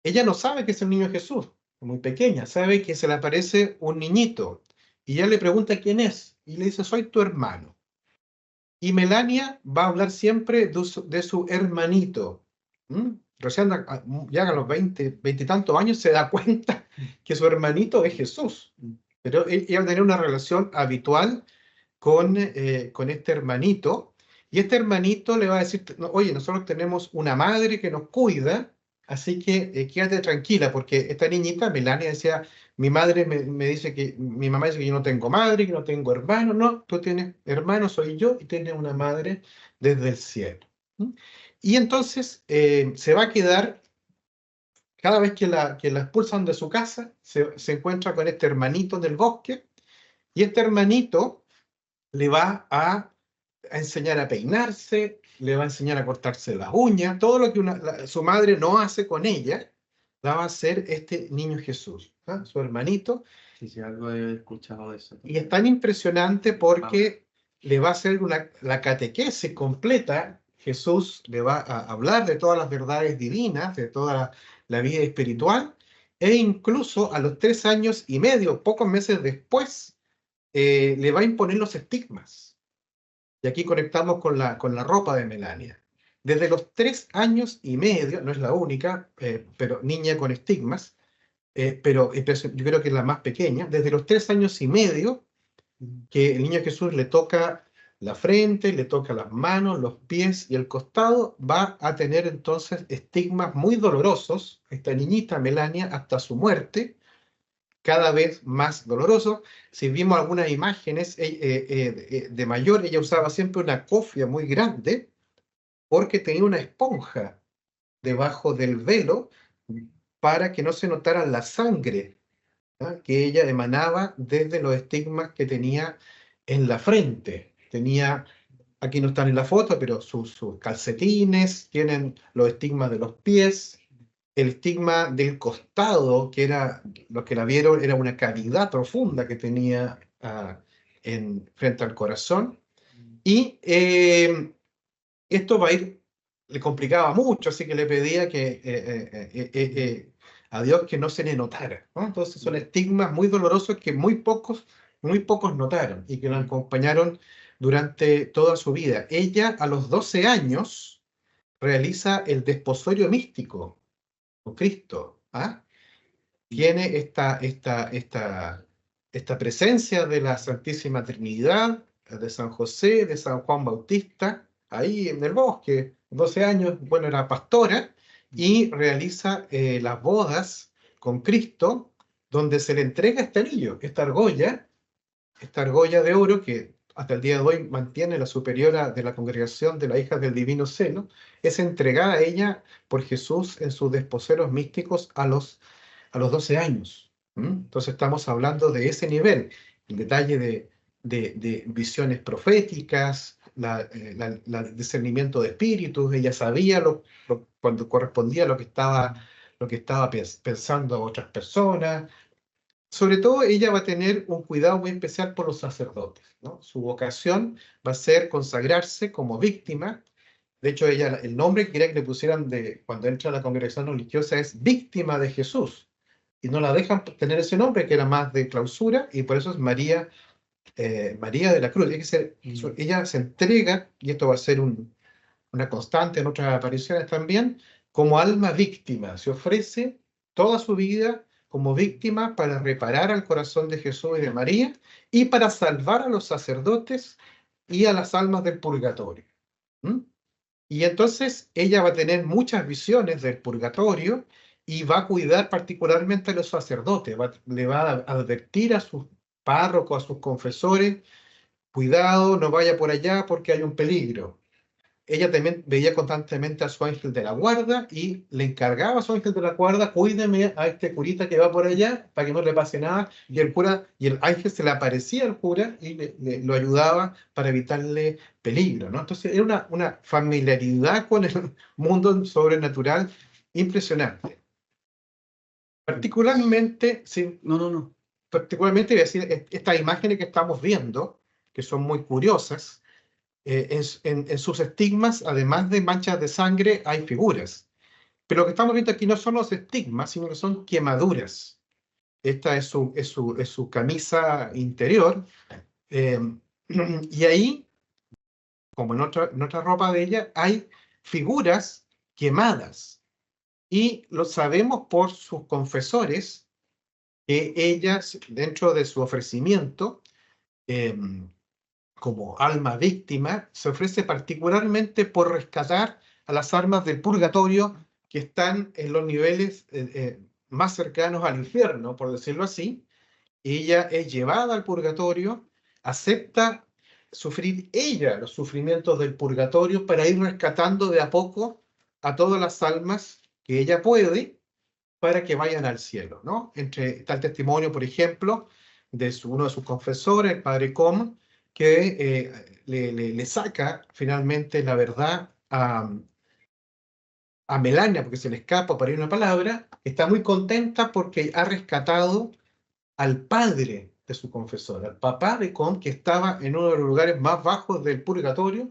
Ella no sabe que es el niño Jesús, muy pequeña, sabe que se le aparece un niñito. Y ella le pregunta quién es, y le dice, soy tu hermano. Y Melania va a hablar siempre de su hermanito. Recién ya a los 20 y tantos años se da cuenta que su hermanito es Jesús. Pero ella va a tener una relación habitual con este hermanito. Y este hermanito le va a decir, oye, nosotros tenemos una madre que nos cuida, Así que quédate tranquila, porque esta niñita, Melania, decía, mi madre me dice mi mamá dice que yo no tengo madre, que no tengo hermano. No, tú tienes hermano, soy yo, y tienes una madre desde el cielo. ¿Mm? Y entonces se va a quedar, cada vez que la expulsan de su casa, se encuentra con este hermanito del bosque, y este hermanito le va a enseñar a peinarse, le va a enseñar a cortarse las uñas, todo lo que su madre no hace con ella, la va a hacer este niño Jesús, ¿ah? Su hermanito. Sí, sí, algo he escuchado de eso. Y es tan impresionante porque le va a hacer la catequesis completa. Jesús le va a hablar de todas las verdades divinas, de toda la vida espiritual, e incluso a los 3 años y medio, pocos meses después, le va a imponer los estigmas. Y aquí conectamos con la ropa de Melania. Desde los 3 años y medio, no es la única, pero niña con estigmas, pero yo creo que es la más pequeña, desde los 3 años y medio, que el niño Jesús le toca la frente, le toca las manos, los pies y el costado, va a tener entonces estigmas muy dolorosos, esta niñita Melania, hasta su muerte, cada vez más doloroso. Si vimos algunas imágenes de mayor, ella usaba siempre una cofia muy grande porque tenía una esponja debajo del velo para que no se notara la sangre, ¿ah? Que ella emanaba desde los estigmas que tenía en la frente. Tenía, aquí no están en la foto, pero sus calcetines, tienen los estigmas de los pies, el estigma del costado, que era, los que la vieron, era una cavidad profunda que tenía frente al corazón. Y esto va a ir, le complicaba mucho, así que le pedía a Dios que no se le notara, ¿no? Entonces son estigmas muy dolorosos que muy pocos notaron y que la acompañaron durante toda su vida. Ella a los 12 años realiza el desposorio místico con Cristo, ¿ah? Tiene esta presencia de la Santísima Trinidad, de San José, de San Juan Bautista, ahí en el bosque, 12 años, bueno, era pastora, y realiza las bodas con Cristo, donde se le entrega este anillo, esta argolla de oro que hasta el día de hoy mantiene la superiora de la congregación de las hijas del Divino Celo, es entregada a ella por Jesús en sus desposeros místicos a los 12 años. Entonces estamos hablando de ese nivel, el detalle de visiones proféticas, discernimiento de espíritus. Ella sabía cuando correspondía lo que estaba pensando a otras personas. Sobre todo, ella va a tener un cuidado muy especial por los sacerdotes, ¿no? Su vocación va a ser consagrarse como víctima. De hecho, ella, el nombre que quería que le pusieran cuando entra a la congregación religiosa es víctima de Jesús. Y no la dejan tener ese nombre, que era más de clausura, y por eso es María, María de la Cruz. Ella se entrega, y esto va a ser una constante en otras apariciones también, como alma víctima. Se ofrece toda su vida como víctima para reparar al corazón de Jesús y de María y para salvar a los sacerdotes y a las almas del purgatorio. ¿Mm? Y entonces ella va a tener muchas visiones del purgatorio y va a cuidar particularmente a los sacerdotes, le va a advertir a sus párrocos, a sus confesores: cuidado, no vaya por allá porque hay un peligro. Ella también veía constantemente a su ángel de la guarda y le encargaba a su ángel de la guarda: cuídeme a este curita que va por allá para que no le pase nada. Y el ángel se le aparecía al cura y lo ayudaba para evitarle peligro, ¿no? Entonces era una familiaridad con el mundo sobrenatural impresionante. Particularmente, sí, No. particularmente voy a decir, estas imágenes que estamos viendo, que son muy curiosas, en sus estigmas, además de manchas de sangre, hay figuras. Pero lo que estamos viendo aquí no son los estigmas, sino que son quemaduras. Esta es su camisa interior. Y ahí, como en otra ropa de ella, hay figuras quemadas. Y lo sabemos por sus confesores, que ellas, dentro de su ofrecimiento, como alma víctima, se ofrece particularmente por rescatar a las almas del purgatorio que están en los niveles más cercanos al infierno, por decirlo así. Ella es llevada al purgatorio, acepta sufrir ella los sufrimientos del purgatorio para ir rescatando de a poco a todas las almas que ella puede para que vayan al cielo, ¿no? Está el testimonio, por ejemplo, de uno de sus confesores, el padre Com, que le saca finalmente la verdad a Melania, porque se le escapa para ir una palabra, está muy contenta porque ha rescatado al padre de su confesor, al papá de Com, que estaba en uno de los lugares más bajos del purgatorio,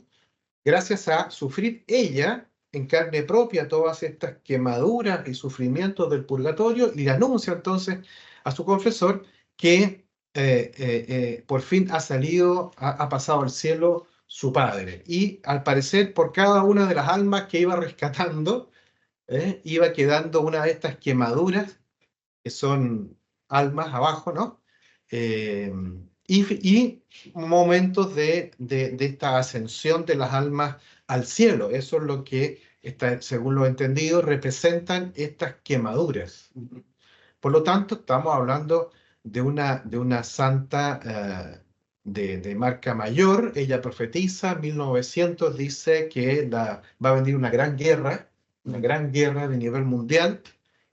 gracias a sufrir ella en carne propia todas estas quemaduras y sufrimientos del purgatorio, y le anuncia entonces a su confesor que por fin ha salido, ha pasado al cielo su padre. Y al parecer, por cada una de las almas que iba rescatando, iba quedando una de estas quemaduras, que son almas abajo, ¿no? Y momentos de esta ascensión de las almas al cielo. Eso es lo que, según lo entendido, representan estas quemaduras. Por lo tanto, estamos hablando de una santa de marca mayor. Ella profetiza, 1900, dice que va a venir una gran guerra de nivel mundial,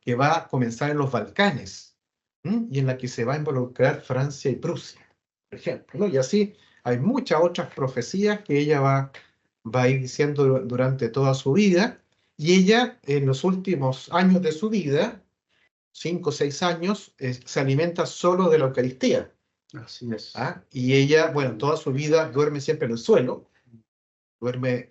que va a comenzar en los Balcanes, y en la que se va a involucrar Francia y Prusia, por ejemplo, ¿no? Y así hay muchas otras profecías que ella va a ir diciendo durante toda su vida, y ella en los últimos años de su vida, 5 o 6 años, se alimenta solo de la Eucaristía. Así es. Y ella, bueno, toda su vida duerme siempre en el suelo, duerme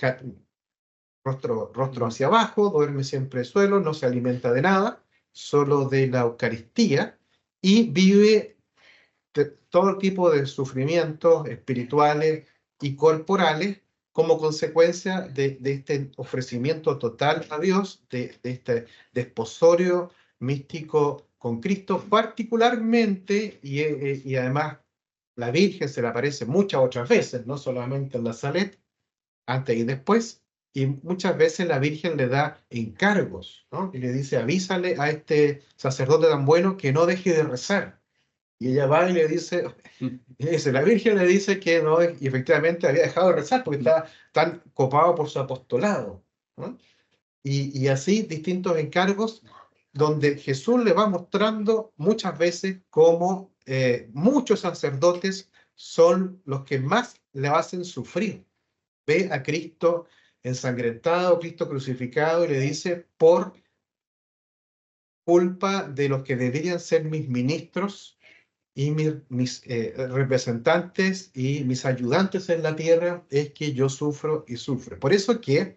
rostro hacia abajo, duerme siempre en el suelo, no se alimenta de nada, solo de la Eucaristía, y vive todo tipo de sufrimientos espirituales y corporales como consecuencia de este ofrecimiento total a Dios, de este desposorio místico con Cristo, particularmente, y además la Virgen se le aparece muchas otras veces, no solamente en la Salet, antes y después, y muchas veces la Virgen le da encargos, ¿no? Y le dice, avísale a este sacerdote tan bueno que no deje de rezar. Y ella va y le dice, la Virgen le dice que no, y efectivamente había dejado de rezar porque estaba tan copado por su apostolado, ¿no? Y así distintos encargos donde Jesús le va mostrando muchas veces cómo muchos sacerdotes son los que más le hacen sufrir. Ve a Cristo ensangrentado, Cristo crucificado, y le dice, por culpa de los que deberían ser mis ministros y mis representantes y mis ayudantes en la tierra, es que yo sufro y sufro. Por eso que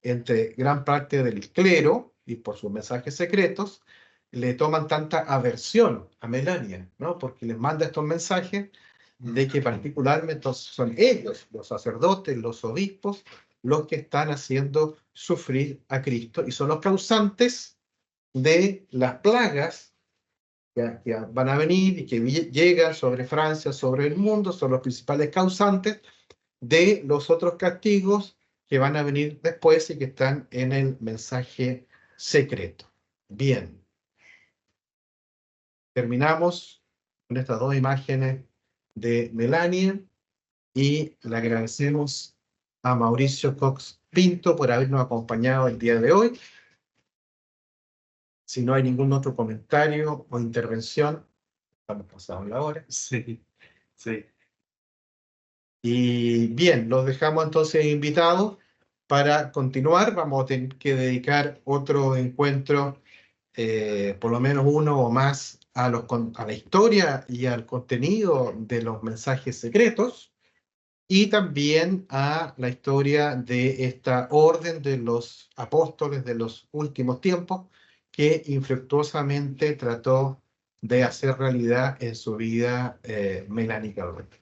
entre gran parte del clero, y por sus mensajes secretos, le toman tanta aversión a Melania, ¿no? Porque les manda estos mensajes de que particularmente son ellos, los sacerdotes, los obispos, los que están haciendo sufrir a Cristo, y son los causantes de las plagas que van a venir y que llegan sobre Francia, sobre el mundo. Son los principales causantes de los otros castigos que van a venir después y que están en el mensaje secreto. Bien. Terminamos con estas dos imágenes de Melania, y le agradecemos a Mauricio Cox Pinto por habernos acompañado el día de hoy. Si no hay ningún otro comentario o intervención, estamos pasados la hora. Sí, sí. Y bien, los dejamos entonces invitados para continuar. Vamos a tener que dedicar otro encuentro, por lo menos uno o más, a la historia y al contenido de los mensajes secretos, y también a la historia de esta orden de los apóstoles de los últimos tiempos, que infructuosamente trató de hacer realidad en su vida Melanie Calvert.